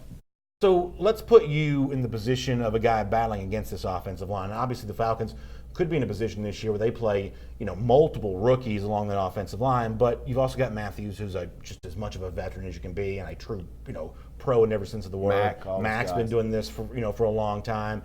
Speaker 1: So let's put you in the position of a guy battling against this offensive line. Obviously, the Falcons could be in a position this year where they play, multiple rookies along that offensive line. But you've also got Matthews, who's just as much of a veteran as you can be, and a true, pro in every sense of the word. Mac's been doing this for a long time.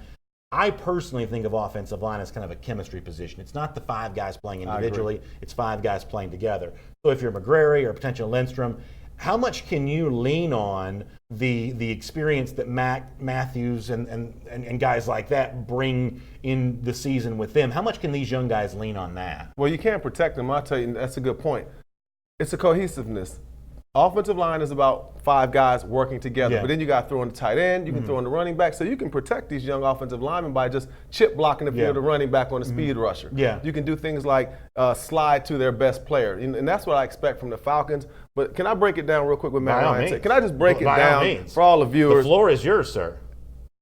Speaker 1: I personally think of offensive line as kind of a chemistry position. It's not the 5 guys playing individually; it's 5 guys playing together. So if you're McGrary or potential Lindstrom, how much can you lean on the experience that Matthews and guys like that bring in the season with them? How much can these young guys lean on that?
Speaker 3: Well, you can't protect them. I'll tell you, that's a good point. It's a cohesiveness. Offensive line is about 5 guys working together, but then you got to throw in the tight end, you can throw in the running back, so you can protect these young offensive linemen by just chip blocking the field, the running back on the speed rusher. You can do things like slide to their best player, and that's what I expect from the Falcons. But can I break it down real quick with Matt Ryan? Can I just break it down for all the viewers?
Speaker 1: The floor is yours, sir.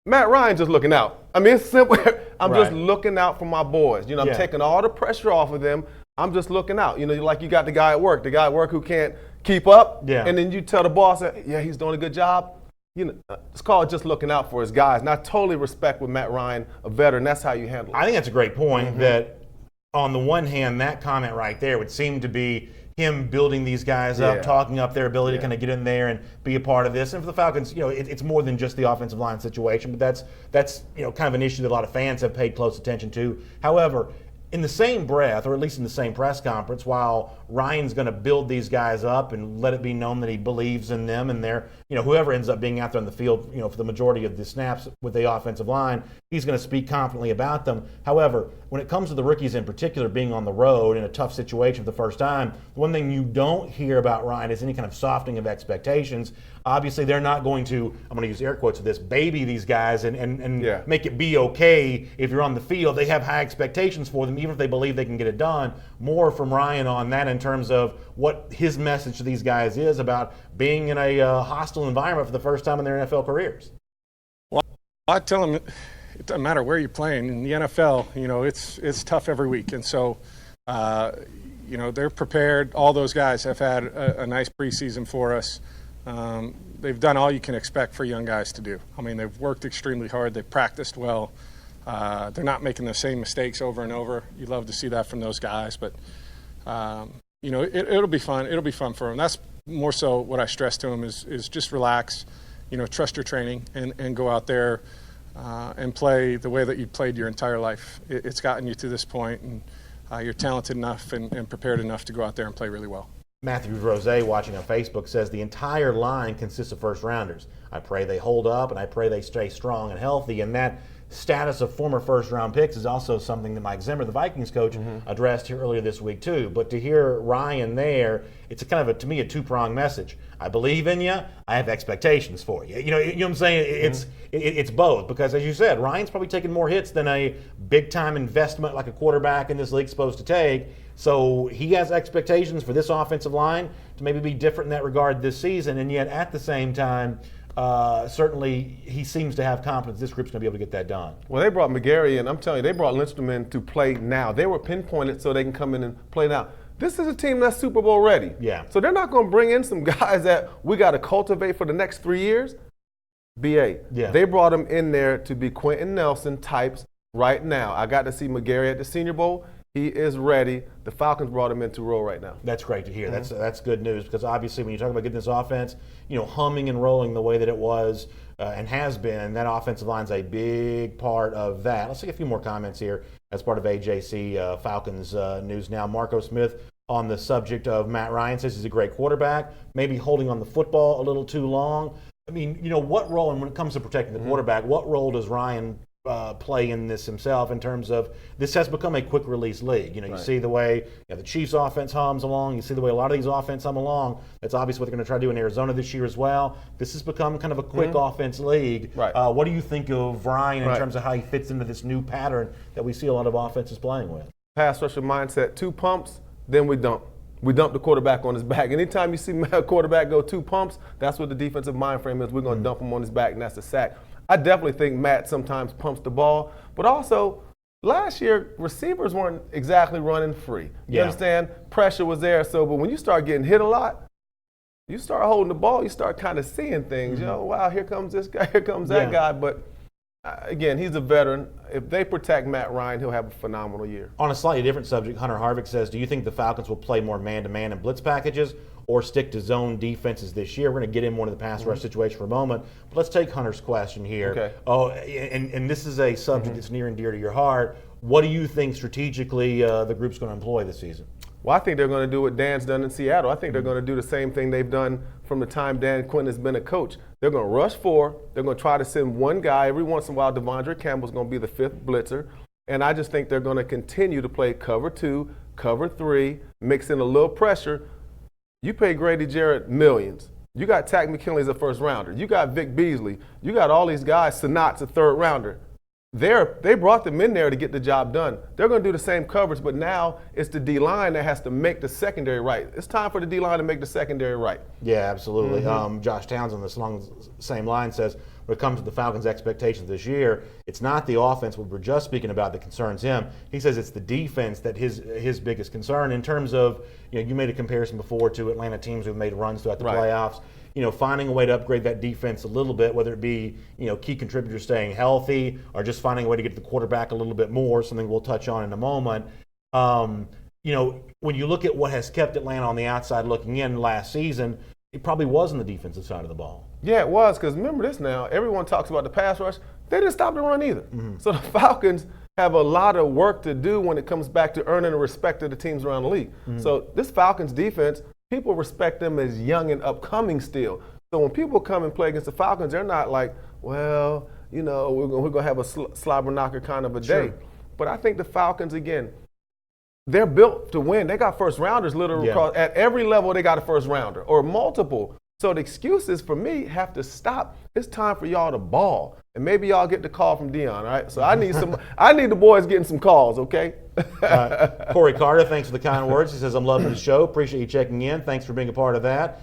Speaker 3: Matt Ryan just looking out. I mean, it's simple. I'm just looking out for my boys. I'm taking all the pressure off of them. I'm just looking out. Like you got the guy at work who can't keep up, and then you tell the boss, he's doing a good job. It's called just looking out for his guys. And I totally respect with Matt Ryan, a veteran. That's how you handle it.
Speaker 1: I think that's a great point. That on the one hand, that comment right there would seem to be him building these guys up, talking up their ability to kind of get in there and be a part of this. And for the Falcons, it's more than just the offensive line situation, but that's kind of an issue that a lot of fans have paid close attention to. However, in the same breath, or at least in the same press conference, while Ryan's going to build these guys up and let it be known that he believes in them and they're, whoever ends up being out there on the field, for the majority of the snaps with the offensive line, he's going to speak confidently about them. However, when it comes to the rookies in particular being on the road in a tough situation for the first time, the one thing you don't hear about Ryan is any kind of softening of expectations. Obviously, they're not going to, I'm going to use air quotes for this, baby these guys and make it be okay if you're on the field. They have high expectations for them, even if they believe they can get it done. More from Ryan on that end in terms of what his message to these guys is about being in a hostile environment for the first time in their NFL careers.
Speaker 7: Well, I tell them it doesn't matter where you're playing. In the NFL, it's tough every week. And so, they're prepared. All those guys have had a nice preseason for us. They've done all you can expect for young guys to do. I mean, they've worked extremely hard. They've practiced well. They're not making the same mistakes over and over. You love to see that from those guys. But, it'll be fun. It'll be fun for them. That's more so what I stress to them is just relax, trust your training and go out there and play the way that you played your entire life. It's gotten you to this point, and you're talented enough and prepared enough to go out there and play really well.
Speaker 1: Matthew Rose, watching on Facebook, says the entire line consists of first-rounders. I pray they hold up, and I pray they stay strong and healthy. And that status of former first-round picks is also something that Mike Zimmer, the Vikings coach, addressed here earlier this week too. But to hear Ryan there, it's to me, a two-pronged message. I believe in you. I have expectations for you. You know what I'm saying? It's both, because as you said, Ryan's probably taken more hits than a big-time investment like a quarterback in this league's supposed to take. So he has expectations for this offensive line to maybe be different in that regard this season, and yet at the same time, certainly he seems to have confidence this group's going to be able to get that done.
Speaker 3: Well, they brought McGarry in. I'm telling you, they brought Lindstrom in to play now. They were pinpointed so they can come in and play now. This is a team that's Super Bowl ready.
Speaker 1: Yeah.
Speaker 3: So they're not going to bring in some guys that we got to cultivate for the next 3 years. BA.
Speaker 1: Yeah.
Speaker 3: They brought them in there to be Quentin Nelson types right now. I got to see McGarry at the Senior Bowl. He is ready. The Falcons brought him into role right now.
Speaker 1: That's great to hear. That's good news, because obviously when you talk about getting this offense, humming and rolling the way that it was and has been, that offensive line's a big part of that. Let's take a few more comments here as part of AJC Falcons News Now. Marco Smith on the subject of Matt Ryan says he's a great quarterback, maybe holding on the football a little too long. I mean, what role, and when it comes to protecting the quarterback, what role does Ryan play in this himself in terms of this has become a quick release league? You see the way the Chiefs offense hums along, you see the way a lot of these offense hum along. That's obviously what they're going to try to do in Arizona this year as well. This has become kind of a quick offense league.
Speaker 3: Right.
Speaker 1: What do you think of Ryan in terms of how he fits into this new pattern that we see a lot of offenses playing with?
Speaker 3: Pass rusher mindset, 2 pumps, then we dump. We dump the quarterback on his back. Anytime you see a quarterback go 2 pumps, that's what the defensive mind frame is. We're going to dump him on his back, and that's a sack. I definitely think Matt sometimes pumps the ball, but also last year receivers weren't exactly running free. You understand? Pressure was there. So, but when you start getting hit a lot, you start holding the ball, you start kind of seeing things. Wow, here comes this guy, here comes that guy. But again, he's a veteran. If they protect Matt Ryan, he'll have a phenomenal year.
Speaker 1: On a slightly different subject, Hunter Harvick says, do you think the Falcons will play more man-to-man and blitz packages or stick to zone defenses this year? We're going to get in more into the pass rush situation for a moment, but let's take Hunter's question here.
Speaker 3: Okay.
Speaker 1: Oh, and this is a subject that's near and dear to your heart. What do you think strategically the group's going to employ this season?
Speaker 3: Well, I think they're going to do what Dan's done in Seattle. I think they're going to do the same thing they've done from the time Dan Quinn has been a coach. They're going to rush 4. They're going to try to send one guy. Every once in a while, Devondre Campbell's going to be the 5th blitzer. And I just think they're going to continue to play cover 2, cover 3, mix in a little pressure. You pay Grady Jarrett millions. You got Tack McKinley as a first rounder. You got Vic Beasley. You got all these guys. Sanat's a 3rd rounder. They brought them in there to get the job done. They're going to do the same coverage, but now it's the D-line that has to make the secondary right. It's time for the D-line to make the secondary right.
Speaker 1: Yeah, absolutely. Josh Townsend, along the same line, says when it comes to the Falcons' expectations this year, it's not the offense we were just speaking about that concerns him. He says it's the defense that his biggest concern in terms of, you made a comparison before to Atlanta teams who've made runs throughout the playoffs. Finding a way to upgrade that defense a little bit, whether it be, key contributors staying healthy or just finding a way to get the quarterback a little bit more, something we'll touch on in a moment. When you look at what has kept Atlanta on the outside looking in last season, it probably was on the defensive side of the ball.
Speaker 3: Yeah, it was, because remember this now, everyone talks about the pass rush. They didn't stop the run either. So the Falcons have a lot of work to do when it comes back to earning the respect of the teams around the league. So this Falcons defense, people respect them as young and upcoming still. So when people come and play against the Falcons, they're not like, well, we're going to have a slobber knocker kind of a day. But I think the Falcons, again, they're built to win. They got first rounders literally across. At every level, they got a first rounder or multiple. So the excuses for me have to stop. It's time for y'all to ball. and maybe y'all get the call from Dion, all right? So I need the boys getting some calls, okay?
Speaker 1: Corey Carter, thanks for the kind words. He says, I'm loving the show. Appreciate you checking in. Thanks for being a part of that.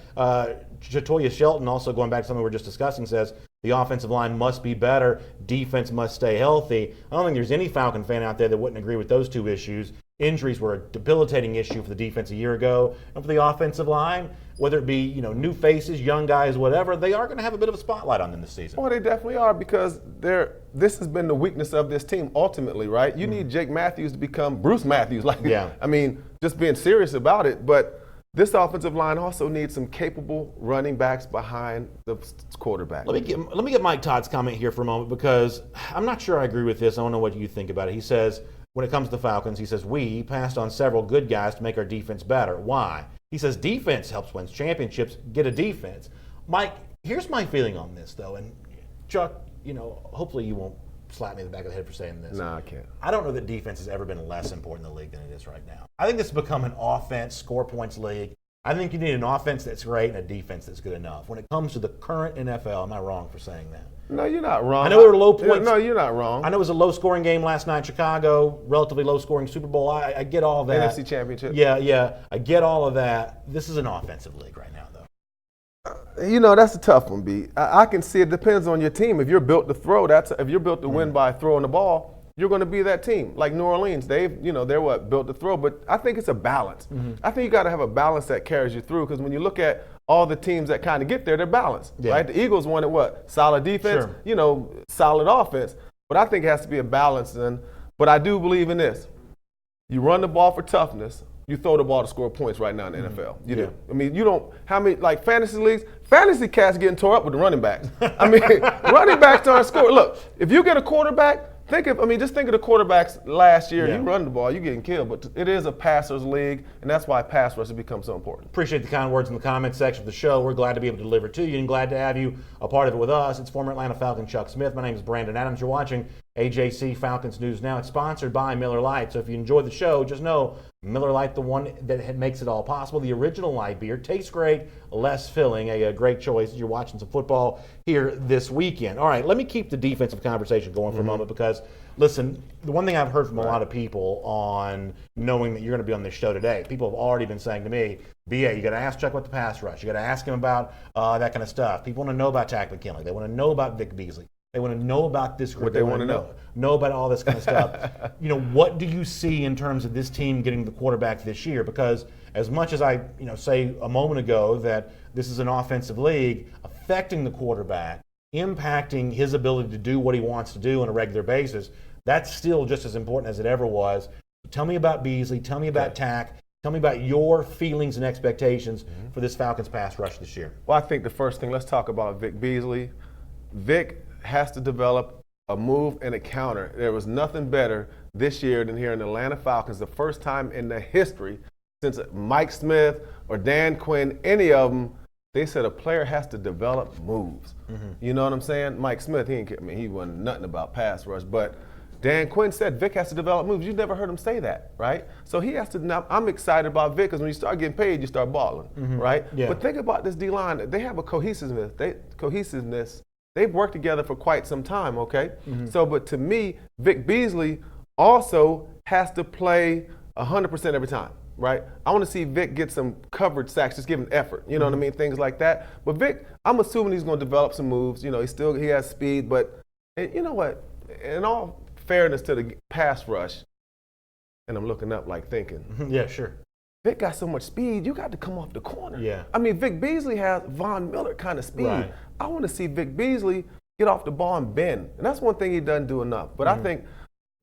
Speaker 1: Jatoya Shelton, also going back to something we were just discussing, says the offensive line must be better. Defense must stay healthy. I don't think there's any Falcon fan out there that wouldn't agree with those two issues. Injuries were a debilitating issue for the defense a year ago. And for the offensive line, whether it be new faces, young guys, whatever, they are going to have a bit of a spotlight on them this season.
Speaker 3: Well, they definitely are, because this has been the weakness of this team ultimately, right? You need Jake Matthews to become Bruce Matthews. I mean, just being serious about it. But this offensive line also needs some capable running backs behind the quarterback.
Speaker 1: Let me get Mike Todd's comment here for a moment, because I'm not sure I agree with this. I don't know what you think about it. He says, when it comes to the Falcons, he says, we passed on several good guys to make our defense better. Why? He says defense helps win championships. Get a defense. Mike, here's my feeling on this, though. And Chuck, hopefully you won't slap me in the back of the head for saying this.
Speaker 3: No, I can't.
Speaker 1: I don't know that defense has ever been less important in the league than it is right now. I think this has become an offense, score points league. I think you need an offense that's great and a defense that's good enough. When it comes to the current NFL, am I wrong for saying that?
Speaker 3: No, you're not wrong.
Speaker 1: I know there were low points.
Speaker 3: No, you're not wrong.
Speaker 1: I know it was a low-scoring game last night in Chicago, relatively low-scoring Super Bowl. I get all of that.
Speaker 3: NFC Championship.
Speaker 1: Yeah, I get all of that. This is an offensive league right now, though.
Speaker 3: That's a tough one, B. I can see it depends on your team. If you're built to throw, if you're built to win by throwing the ball, you're going to be that team. Like New Orleans, they're built to throw. But I think it's a balance. I think you got to have a balance that carries you through, because when you look at all the teams that kind of get there, they're balanced, right? The Eagles wanted what? Solid defense, solid offense. But I think it has to be a balance. But I do believe in this. You run the ball for toughness. You throw the ball to score points right now in the NFL. You do. I mean, how many, fantasy leagues, fantasy cats getting tore up with the running backs. I mean, running backs aren't scoring. Look, if you get a quarterback, just think of the quarterbacks last year. You run the ball, you're getting killed. But it is a passer's league, and that's why pass rush has become so important.
Speaker 1: Appreciate the kind words in the comment section of the show. We're glad to be able to deliver to you, and glad to have you a part of it with us. It's former Atlanta Falcon Chuck Smith. My name is Brandon Adams. You're watching AJC Falcons News Now. It's sponsored by Miller Lite. So if you enjoy the show, just know Miller Lite, the one that makes it all possible. The original light beer, tastes great, less filling. A great choice as you're watching some football here this weekend. All right, let me keep the defensive conversation going for a moment, because listen, the one thing I've heard from a lot of people on knowing that you're going to be on this show today, people have already been saying to me, BA, you got to ask Chuck about the pass rush. You got to ask him about that kind of stuff. People want to know about Takk McKinley. They want to know about Vic Beasley. They want to know about this group.
Speaker 3: What they want to
Speaker 1: know about all this kind of stuff. What do you see in terms of this team getting the quarterback this year? Because as much as I say a moment ago that this is an offensive league, affecting the quarterback, impacting his ability to do what he wants to do on a regular basis, that's still just as important as it ever was. Tell me about Beasley. Tell me about Takk. Tell me about your feelings and expectations for this Falcons pass rush this year.
Speaker 3: Well, I think the first thing, let's talk about Vic Beasley. Vic has to develop a move and a counter. There was nothing better this year than here in the Atlanta Falcons, the first time in the history since Mike Smith or Dan Quinn, any of them, they said a player has to develop moves. You know what I'm saying? Mike Smith, he wasn't nothing about pass rush, but Dan Quinn said Vic has to develop moves. You never heard him say that, right? So he has to. Now, I'm excited about Vic, because when you start getting paid, you start balling, right? Yeah. But think about this D-line. They have a cohesiveness. They've worked together for quite some time, okay? So, but to me, Vic Beasley also has to play 100% every time, right? I want to see Vic get some coverage sacks, just give him effort, you know what I mean? Things like that. But Vic, I'm assuming he's going to develop some moves. He has speed, but you know what? In all fairness to the pass rush, and I'm looking up thinking.
Speaker 1: Yeah, sure.
Speaker 3: Vic got so much speed, you got to come off the corner.
Speaker 1: Yeah.
Speaker 3: I mean, Vic Beasley has Von Miller kind of speed. Right. I want to see Vic Beasley get off the ball and bend. And that's one thing he doesn't do enough. But I think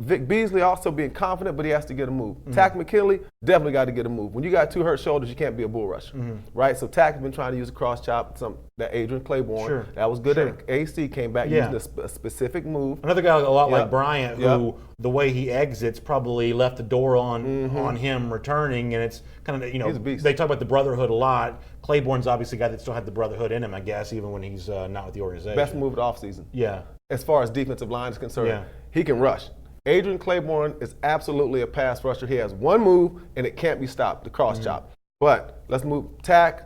Speaker 3: Vic Beasley also being confident, but he has to get a move. Takk McKinley definitely got to get a move. When you got two hurt shoulders, you can't be a bull rusher, right? So Takk has been trying to use a cross chop, that Adrian Claiborne. That was good. At AC came back using a specific move.
Speaker 1: Another guy a lot like Bryant, who the way he exits probably left the door on him returning, and it's kind of
Speaker 3: he's a beast.
Speaker 1: They talk about the brotherhood a lot. Claiborne's obviously a guy that still had the brotherhood in him, I guess, even when he's not with the organization.
Speaker 3: Best move of the offseason.
Speaker 1: Yeah.
Speaker 3: As far as defensive line is concerned, he can rush. Adrian Claiborne is absolutely a pass rusher. He has one move, and it can't be stopped, the cross chop. But let's move. Takk,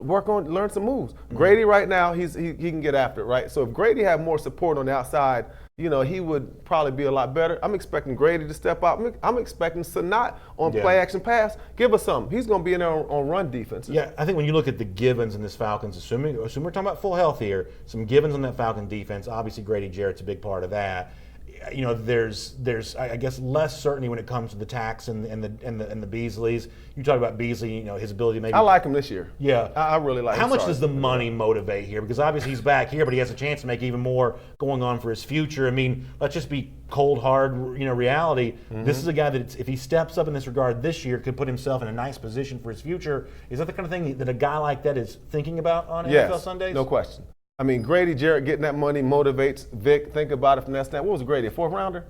Speaker 3: learn some moves. Grady right now, he can get after it, right? So if Grady had more support on the outside, he would probably be a lot better. I'm expecting Grady to step up. I'm expecting Sanat on play action pass. Give us something. He's going to be in there on run defense.
Speaker 1: Yeah, I think when you look at the givens in this Falcons, assume we're talking about full health here, some givens on that Falcon defense. Obviously, Grady Jarrett's a big part of that. There's I guess less certainty when it comes to the Tacks and the Beasleys. You talk about Beasley, his ability maybe.
Speaker 3: I like him this year.
Speaker 1: Yeah,
Speaker 3: I really like him.
Speaker 1: How much does the money motivate here? Because obviously he's back here, but he has a chance to make even more going on for his future. I mean, let's just be cold, hard, reality. This is a guy that if he steps up in this regard this year, could put himself in a nice position for his future. Is that the kind of thing that a guy like that is thinking about on NFL Sundays?
Speaker 3: No question. I mean, Grady Jarrett getting that money motivates Vic. Think about it from that standpoint. What was Grady, a fourth rounder?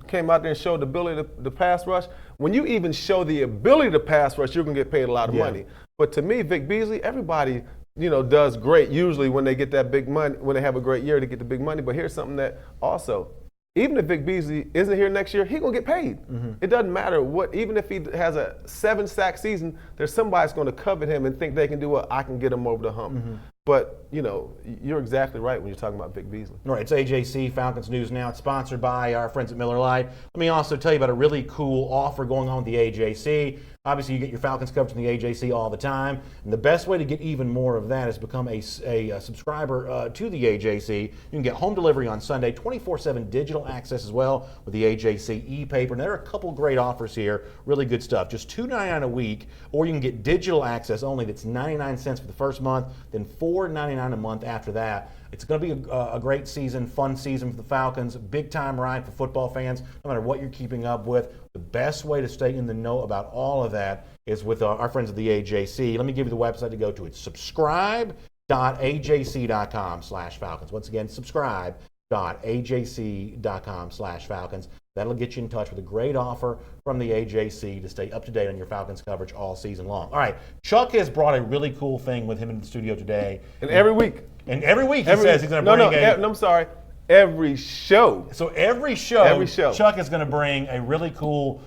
Speaker 3: Came out there and showed the ability to pass rush. When you even show the ability to pass rush, you're going to get paid a lot of money. But to me, Vic Beasley, everybody, does great usually when they get that big money, when they have a great year to get the big money. But here's something that also, even if Vic Beasley isn't here next year, he's going to get paid. It doesn't matter what, even if he has a 7-sack season, there's somebody that's going to covet him and think they can do what I can get him over the hump. But, you're exactly right when you're talking about Vic Beasley.
Speaker 1: All right, it's AJC Falcons News Now. It's sponsored by our friends at Miller Lite. Let me also tell you about a really cool offer going on with the AJC. Obviously, you get your Falcons coverage from the AJC all the time. And the best way to get even more of that is become a subscriber to the AJC. You can get home delivery on Sunday, 24/7 digital access as well with the AJC e-paper. And there are a couple great offers here, really good stuff. Just $2.99 a week, or you can get digital access only. That's 99 cents for the first month, then $4.99 a month after that. It's going to be a great season, fun season for the Falcons, big time ride for football fans, no matter what you're keeping up with. The best way to stay in the know about all of that is with our friends at the AJC. Let me give you the website to go to. It's subscribe.ajc.com/Falcons. Once again, subscribe.ajc.com/Falcons. That'll get you in touch with a great offer from the AJC to stay up to date on your Falcons coverage all season long. All right, Chuck has brought a really cool thing with him in the studio today.
Speaker 3: And every week.
Speaker 1: And every week he says he's going to bring
Speaker 3: I'm sorry. Every show.
Speaker 1: So every show, Chuck is going to bring a really cool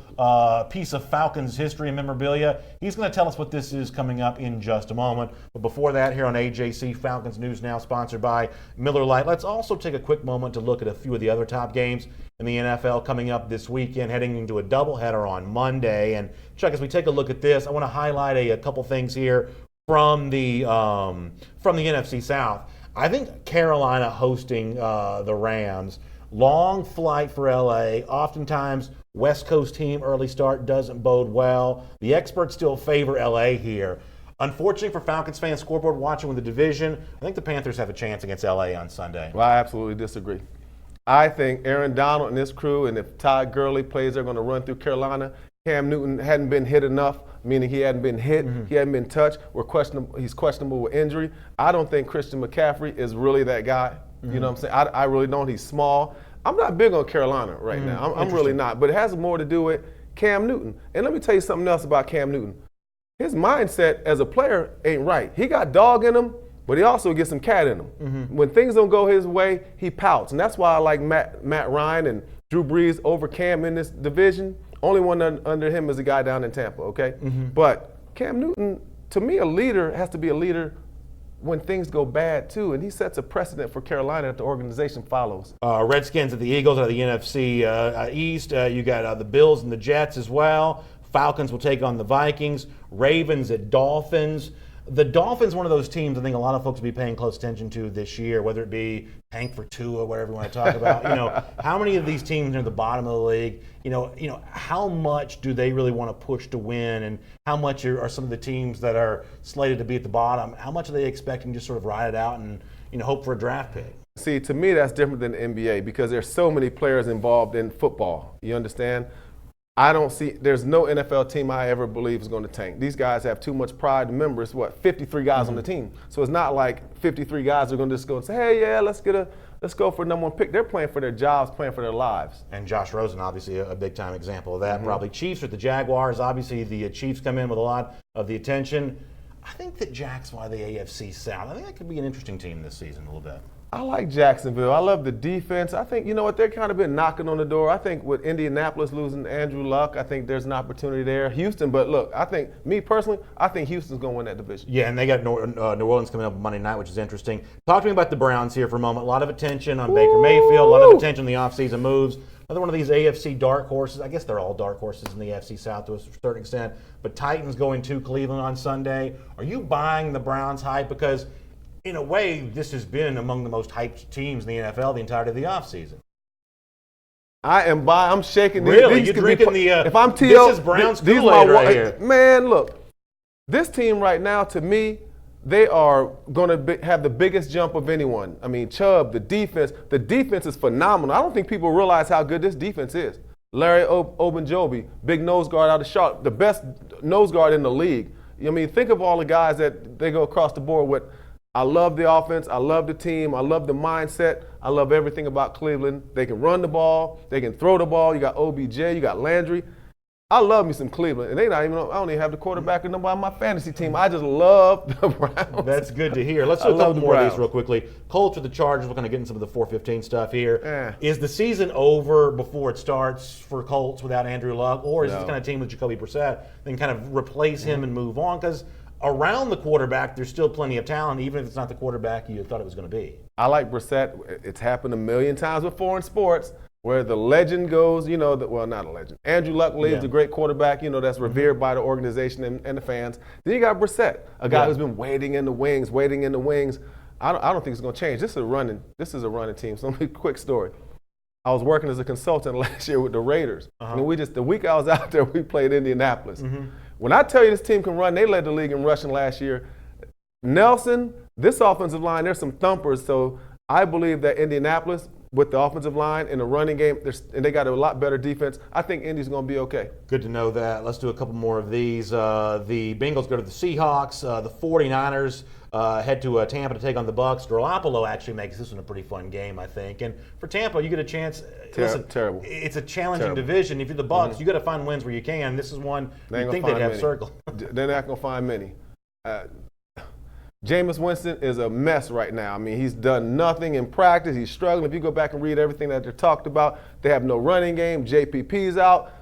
Speaker 1: piece of Falcons history and memorabilia. He's going to tell us what this is coming up in just a moment. But before that, here on AJC Falcons News Now, sponsored by Miller Lite, let's also take a quick moment to look at a few of the other top games in the NFL coming up this weekend, heading into a doubleheader on Monday. And Chuck, as we take a look at this, I want to highlight a couple things here from the NFC South. I think Carolina hosting the Rams, long flight for LA, oftentimes West Coast team, early start doesn't bode well. The experts still favor LA here. Unfortunately for Falcons fans, scoreboard watching with the division, I think the Panthers have a chance against LA on Sunday.
Speaker 3: Well, I absolutely disagree. I think Aaron Donald and his crew, and if Todd Gurley plays, they're going to run through Carolina. Cam Newton hadn't been hit enough, meaning he hadn't been hit, he hadn't been touched. He's questionable with injury. I don't think Christian McCaffrey is really that guy. You know what I'm saying? I really don't. He's small. I'm not big on Carolina right now. I'm really not. But it has more to do with Cam Newton. And let me tell you something else about Cam Newton. His mindset as a player ain't right. He got dog in him, but he also gets some cat in him. When things don't go his way, he pouts. And that's why I like Matt Ryan and Drew Brees over Cam in this division. Only one under him is a guy down in Tampa, okay? But Cam Newton, to me, a leader has to be a leader when things go bad, too. And he sets a precedent for Carolina that the organization follows.
Speaker 1: Redskins at the Eagles out of the NFC East. You got the Bills and the Jets as well. Falcons will take on the Vikings. Ravens at Dolphins. The Dolphins, one of those teams I think a lot of folks will be paying close attention to this year, whether it be tank for Tua, whatever you want to talk about. How many of these teams are at the bottom of the league? How much do they really want to push to win, and how much are some of the teams that are slated to be at the bottom? How much are they expecting to just sort of ride it out and hope for a draft pick?
Speaker 3: See, to me, that's different than the NBA because there's so many players involved in football. You understand? There's no NFL team I ever believe is going to tank. These guys have too much pride. Remember, it's 53 guys on the team. So it's not like 53 guys are going to just go and say, hey, yeah, let's go for number one pick. They're playing for their jobs, playing for their lives. And
Speaker 1: Josh Rosen, obviously a big-time example of that. Probably Chiefs with the Jaguars. Obviously, the Chiefs come in with a lot of the attention. I think that Jacksonville, the AFC South, I think that could be an interesting team this season a little bit.
Speaker 3: I like Jacksonville. I love the defense. I think, you know what, they've kind of been knocking on the door. I think with Indianapolis losing Andrew Luck, I think there's an opportunity there. Houston, but look, I think, me personally, I think Houston's going to win that division.
Speaker 1: Yeah, and they got New Orleans coming up Monday night, which is interesting. Talk to me about the Browns here for a moment. A lot of attention on Baker Mayfield, a lot of attention on the offseason moves. Another one of these AFC dark horses. I guess they're all dark horses in the AFC South to a certain extent. But Titans going to Cleveland on Sunday. Are you buying the Browns hype? Because in a way, this has been among the most hyped teams in the NFL the entirety of the offseason.
Speaker 3: I'm shaking.
Speaker 1: Really?
Speaker 3: These
Speaker 1: You're
Speaker 3: could be
Speaker 1: drinking the
Speaker 3: if I'm T.O.,
Speaker 1: this is Browns Kool-Aid right here.
Speaker 3: Man, look. This team right now, to me, they are going to have the biggest jump of anyone. I mean, Chubb, the defense is phenomenal. I don't think people realize how good this defense is. Larry Ogunjobi, big nose guard out of Charlotte, the best nose guard in the league. I mean, think of all the guys that they go across the board with. I love the offense. I love the team. I love the mindset. I love everything about Cleveland. They can run the ball. They can throw the ball. You got OBJ. You got Landry. I love me some Cleveland. And I don't even have the quarterback in my fantasy team. I just love the Browns.
Speaker 1: That's good to hear. Let's do a couple more of these real quickly. Colts with the Chargers. We're going to get into some of the 4:15 stuff here. Is the season over before it starts for Colts without Andrew Luck? Or is this kind of team with Jacoby Brissett then kind of replace him and move on? Because around the quarterback, there's still plenty of talent, even if it's not the quarterback you thought it was going to be.
Speaker 3: I like Brissett. It's happened a million times before in sports where the legend goes, well, not a legend. Andrew Luck leaves a great quarterback, that's revered by the organization and the fans. Then you got Brissett, a guy who's been waiting in the wings. I don't think it's going to change. This is a running team. So let me quick story. I was working as a consultant last year with the Raiders. And the week I was out there, we played Indianapolis. When I tell you this team can run, they led the league in rushing last year. Nelson, this offensive line, there's some thumpers. So I believe that Indianapolis, with the offensive line and the running game, and they got a lot better defense, I think Indy's going to be okay.
Speaker 1: Good to know that. Let's do a couple more of these. The Bengals go to the Seahawks. The 49ers head to Tampa to take on the Bucs. Garoppolo actually makes this one a pretty fun game, I think. And for Tampa, you get a chance.
Speaker 3: Terrible.
Speaker 1: It's a challenging division. If you're the Bucs, you got to find wins where you can. This is one you think they'd have circled.
Speaker 3: They're not going to find many. Jameis Winston is a mess right now. I mean, he's done nothing in practice. He's struggling. If you go back and read everything that they're talked about, they have no running game. JPP's out.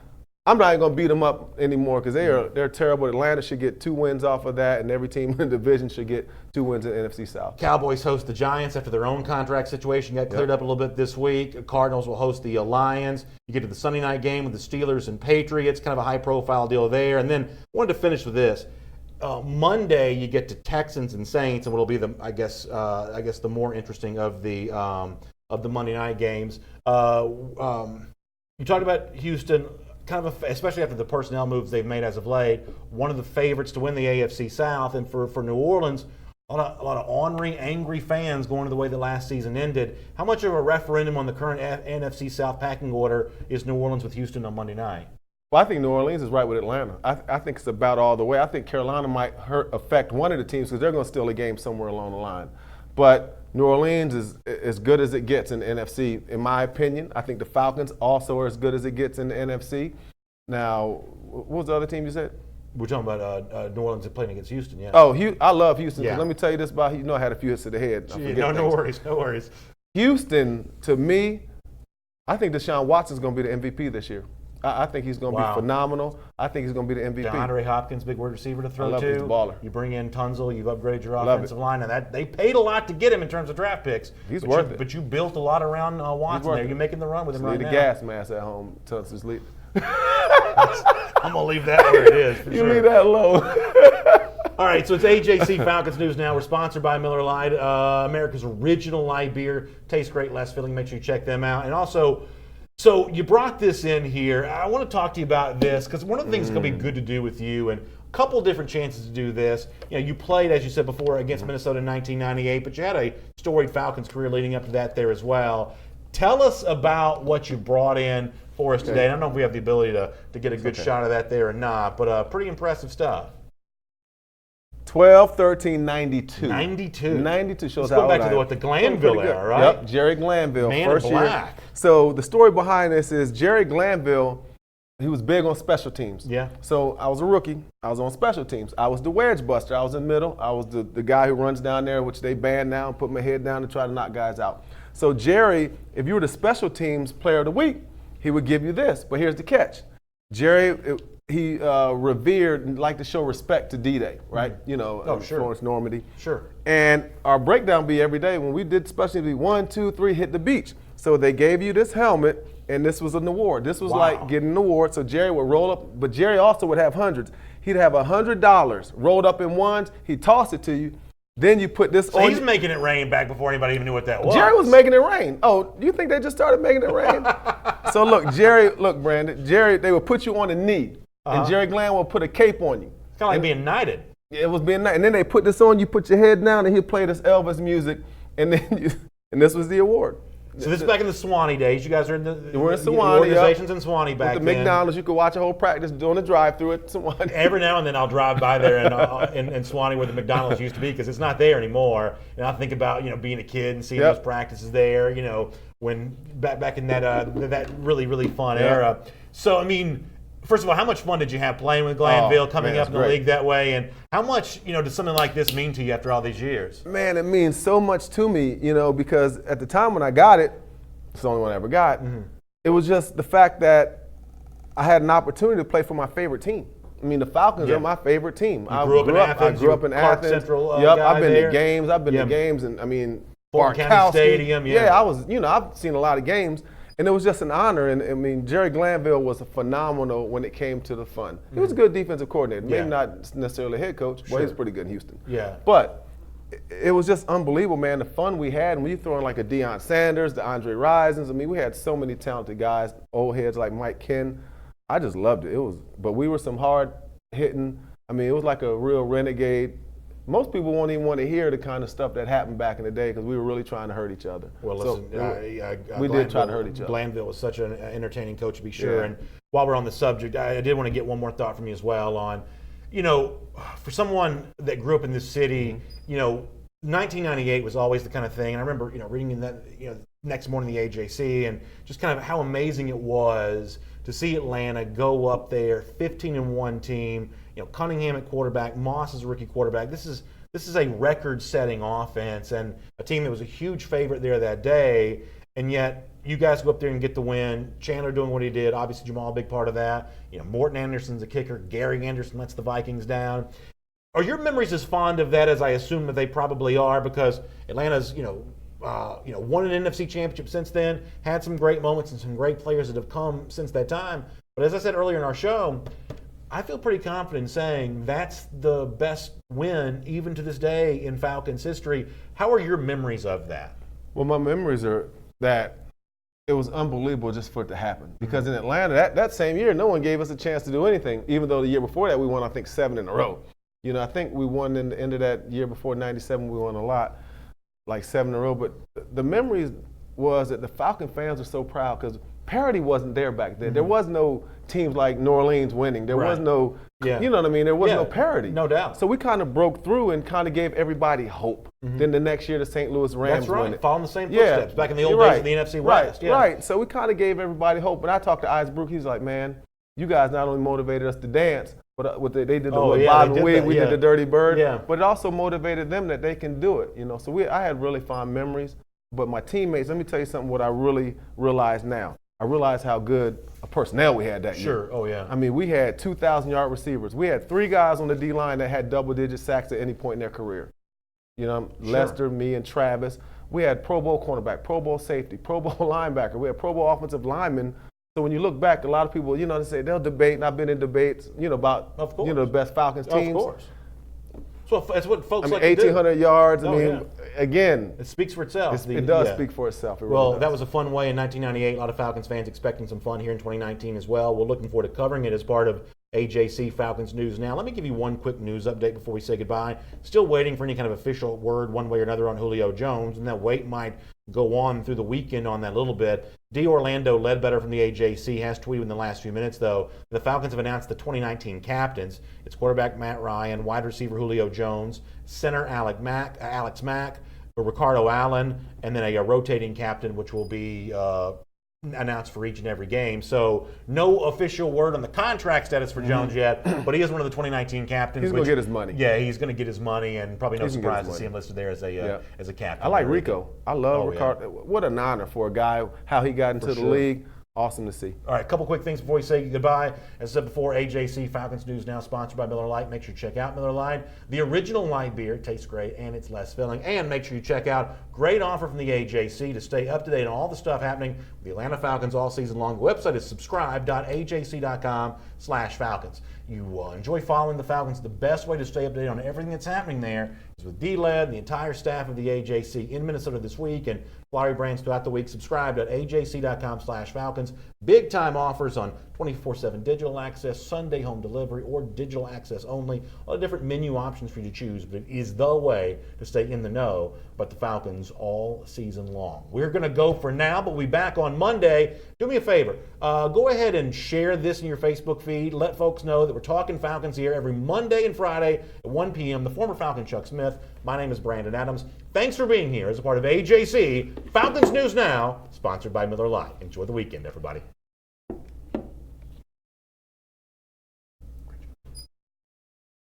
Speaker 3: I'm not even going to beat them up anymore because they're terrible. Atlanta should get 2 wins off of that, and every team in the division should get 2 wins in the NFC South.
Speaker 1: Cowboys host the Giants after their own contract situation got cleared up a little bit this week. Cardinals will host the Lions. You get to the Sunday night game with the Steelers and Patriots, kind of a high-profile deal there. And then I wanted to finish with this. Monday, you get to Texans and Saints, and what'll be I guess the more interesting of the Monday night games. You talked about Houston, especially after the personnel moves they've made as of late. One of the favorites to win the AFC South, and for New Orleans, a lot of ornery, angry fans going to the way the last season ended. How much of a referendum on the current NFC South packing order is New Orleans with Houston on Monday night?
Speaker 3: Well, I think New Orleans is right with Atlanta. I think it's about all the way. I think Carolina might affect one of the teams because they're going to steal a game somewhere along the line. But New Orleans is as good as it gets in the NFC, in my opinion. I think the Falcons also are as good as it gets in the NFC. Now, what was the other team you said?
Speaker 1: We're talking about New Orleans playing against Houston, yeah.
Speaker 3: Oh, I love Houston.
Speaker 1: Yeah.
Speaker 3: Let me tell you this about I had a few hits to the head.
Speaker 1: No worries.
Speaker 3: Houston, to me, I think Deshaun Watson's going to be the MVP this year. I think he's going to be phenomenal. I think he's going to be the MVP.
Speaker 1: DeAndre Hopkins, big wide receiver to throw
Speaker 3: to. He's a baller.
Speaker 1: You bring in Tunzel. You've upgraded your offensive line, and that they paid a lot to get him in terms of draft picks.
Speaker 3: He's worth it.
Speaker 1: But you built a lot around Watson there. You're making the run with him right now.
Speaker 3: Need a gas mask at home. Tunzel's lead.
Speaker 1: I'm going to leave that where it is.
Speaker 3: You leave that low.
Speaker 1: All right, so it's AJC Falcons News Now. We're sponsored by Miller Lite, America's original light beer. Tastes great, less filling. Make sure you check them out. And also, so you brought this in here. I want to talk to you about this because one of the things that's going to be good to do with you, and a couple different chances to do this. You played, as you said before, against Minnesota in 1998, but you had a storied Falcons career leading up to that there as well. Tell us about what you brought in for us today. I don't know if we have the ability to get a good shot of that there or not, but pretty impressive stuff.
Speaker 3: 12-13-92.
Speaker 1: 92
Speaker 3: shows
Speaker 1: how
Speaker 3: old I am.
Speaker 1: Let's go back to the Glanville era, right?
Speaker 3: Yep, Jerry Glanville.
Speaker 1: Man
Speaker 3: first
Speaker 1: in black.
Speaker 3: year. So the story behind this is Jerry Glanville he was big on special teams.
Speaker 1: Yeah.
Speaker 3: So I was a rookie. I was on special teams. I was the wedge buster. I was in the middle. I was the guy who runs down there, which they ban now, and put my head down and try to knock guys out. So Jerry, if you were the special teams player of the week, he would give you this. But here's the catch. Jerry, he revered and liked to show respect to D-Day, right? You know, Florence, Normandy.
Speaker 1: Sure.
Speaker 3: And our breakdown be every day when we did special teams, 1, 2, 3, hit the beach. So they gave you this helmet, and this was an award. This was like getting an award. So Jerry would roll up, but Jerry also would have hundreds. He'd have $100 rolled up in ones. He'd toss it to you. Then you put this on.
Speaker 1: He's making it rain back before anybody even knew what that was.
Speaker 3: Jerry was making it rain. Oh, you think they just started making it rain? So look, Brandon, Jerry, they would put you on a knee, and Jerry Glenn would put a cape on you.
Speaker 1: It's kind of like being knighted.
Speaker 3: It was being knighted. And then they put this on, you put your head down, and he'd play this Elvis music, and then and this was the award.
Speaker 1: So this is back in the Swanee days. You guys are in the
Speaker 3: Swanee,
Speaker 1: organizations in Swanee back
Speaker 3: then.
Speaker 1: then.
Speaker 3: With the McDonald's, you could watch a whole practice doing a drive-through at Swanee.
Speaker 1: Every now and then I'll drive by there in Swanee where the McDonald's used to be because it's not there anymore. And I think about being a kid and seeing those practices there. When back in that really really fun era. So I mean, first of all, how much fun did you have playing with Glanville, coming up in the league that way, and how much does something like this mean to you after all these years?
Speaker 3: Man, it means so much to me, because at the time when I got it, it's the only one I ever got. It was just the fact that I had an opportunity to play for my favorite team. I mean, the Falcons are my favorite team.
Speaker 1: I grew up in Athens.
Speaker 3: I grew up in Athens.
Speaker 1: Central,
Speaker 3: I've been
Speaker 1: there.
Speaker 3: to games. I've been to games, and I mean,
Speaker 1: Fulton County Stadium.
Speaker 3: I was. I've seen a lot of games, and it was just an honor. And I mean, Jerry Glanville was phenomenal when it came to the fun. He was a good defensive coordinator, maybe not necessarily a head coach. Well, he was pretty good in Houston.
Speaker 1: Yeah,
Speaker 3: but it was just unbelievable, man, the fun we had. And we throw in like a Deion Sanders, the Andre Risons. I mean, we had so many talented guys, old heads like Mike Ken. I just loved it. But we were some hard hitting. I mean, it was like a real renegade. Most people won't even want to hear the kind of stuff that happened back in the day because we were really trying to hurt each other.
Speaker 1: Well, listen,
Speaker 3: we did try to hurt each other.
Speaker 1: Glanville was such an entertaining coach, to be sure.
Speaker 3: Yeah.
Speaker 1: And while we're on the subject, I did want to get one more thought from you as well on, for someone that grew up in this city, 1998 was always the kind of thing. And I remember, reading in that, next morning the AJC and just kind of how amazing it was to see Atlanta go up there, 15-1 team. Cunningham at quarterback, Moss is a rookie quarterback. This is a record-setting offense and a team that was a huge favorite there that day. And yet, you guys go up there and get the win. Chandler doing what he did. Obviously, Jamal a big part of that. Morton Anderson's a kicker. Gary Anderson lets the Vikings down. Are your memories as fond of that as I assume that they probably are? Because Atlanta's, won an NFC championship since then, had some great moments and some great players that have come since that time. But as I said earlier in our show, I feel pretty confident in saying that's the best win, even to this day, in Falcons history. How are your memories of that?
Speaker 3: Well, my memories are that it was unbelievable just for it to happen. Because in Atlanta, that same year, no one gave us a chance to do anything, even though the year before that we won, I think, 7 in a row. I think we won in the end of that year before, 97, we won a lot, like 7 in a row. But the memories was that the Falcon fans were so proud because parity wasn't there back then. There was no teams like New Orleans winning. There was no, you know what I mean? There was no parity.
Speaker 1: No doubt.
Speaker 3: So we kind of broke through and kind of gave everybody hope. Then the next year, the St. Louis Rams won it.
Speaker 1: Following the same footsteps back in the old days of the NFC West.
Speaker 3: Right. So we kind of gave everybody hope. But I talked to Isaac Brook. He's like, man, you guys not only motivated us to dance, but they did the bob and weave. We did the Dirty Bird. But it also motivated them that they can do it. So I had really fond memories. But my teammates, let me tell you something. What I really realize now. I realized how good a personnel we had that year.
Speaker 1: Sure, oh yeah.
Speaker 3: I mean, we had 2,000-yard receivers. We had 3 guys on the D-line that had double-digit sacks at any point in their career. Lester, me, and Travis. We had Pro Bowl cornerback, Pro Bowl safety, Pro Bowl linebacker. We had Pro Bowl offensive linemen. So when you look back, a lot of people, they say they'll debate, and I've been in debates, about, the best Falcons teams.
Speaker 1: Of course. So that's what folks like
Speaker 3: 1,800 yards. Again.
Speaker 1: It speaks for itself.
Speaker 3: It does speak for itself. It really does.
Speaker 1: That was a fun way in 1998. A lot of Falcons fans expecting some fun here in 2019 as well. We're looking forward to covering it as part of AJC Falcons News Now. Let me give you one quick news update before we say goodbye. Still waiting for any kind of official word one way or another on Julio Jones, and that wait might go on through the weekend on that a little bit. D. Orlando Ledbetter from the AJC has tweeted in the last few minutes, though, the Falcons have announced the 2019 captains. It's quarterback Matt Ryan, wide receiver Julio Jones, center Alex Mack, Ricardo Allen, and then a rotating captain, which will be announced for each and every game. So no official word on the contract status for Jones yet, but he is one of the 2019 captains.
Speaker 3: He's going to get his money.
Speaker 1: Yeah, he's going to get his money, and probably no
Speaker 3: He's gonna
Speaker 1: surprise
Speaker 3: get his
Speaker 1: to see him
Speaker 3: money.
Speaker 1: listed there as a captain.
Speaker 3: I like Rico. I love
Speaker 1: Oh,
Speaker 3: Ricardo. What an honor for a guy, how he got into the
Speaker 1: sure.
Speaker 3: league. Awesome to see.
Speaker 1: All right, a couple quick things before we say goodbye. As I said before, AJC Falcons News Now, sponsored by Miller Lite. Make sure you check out Miller Lite. The original light beer tastes great and it's less filling. And make sure you check out great offer from the AJC to stay up to date on all the stuff happening with the Atlanta Falcons all season long. The website is subscribe.ajc.com/Falcons. You enjoy following the Falcons. The best way to stay up to date on everything that's happening there is with D-Led and the entire staff of the AJC in Minnesota this week and Flowery Brands throughout the week. Subscribe.ajc.com/Falcons. Big time offers on 24/7 digital access, Sunday home delivery, or digital access only. A lot of different menu options for you to choose, but it is the way to stay in the know about the Falcons all season long. We're going to go for now, but we'll be back on Monday. Do me a favor. Go ahead and share this in your Facebook feed. Let folks know that we're talking Falcons here every Monday and Friday at 1 p.m. The former Falcon Chuck Smith. My name is Brandon Adams. Thanks for being here as a part of AJC Falcons News Now, sponsored by Miller Lite. Enjoy the weekend, everybody.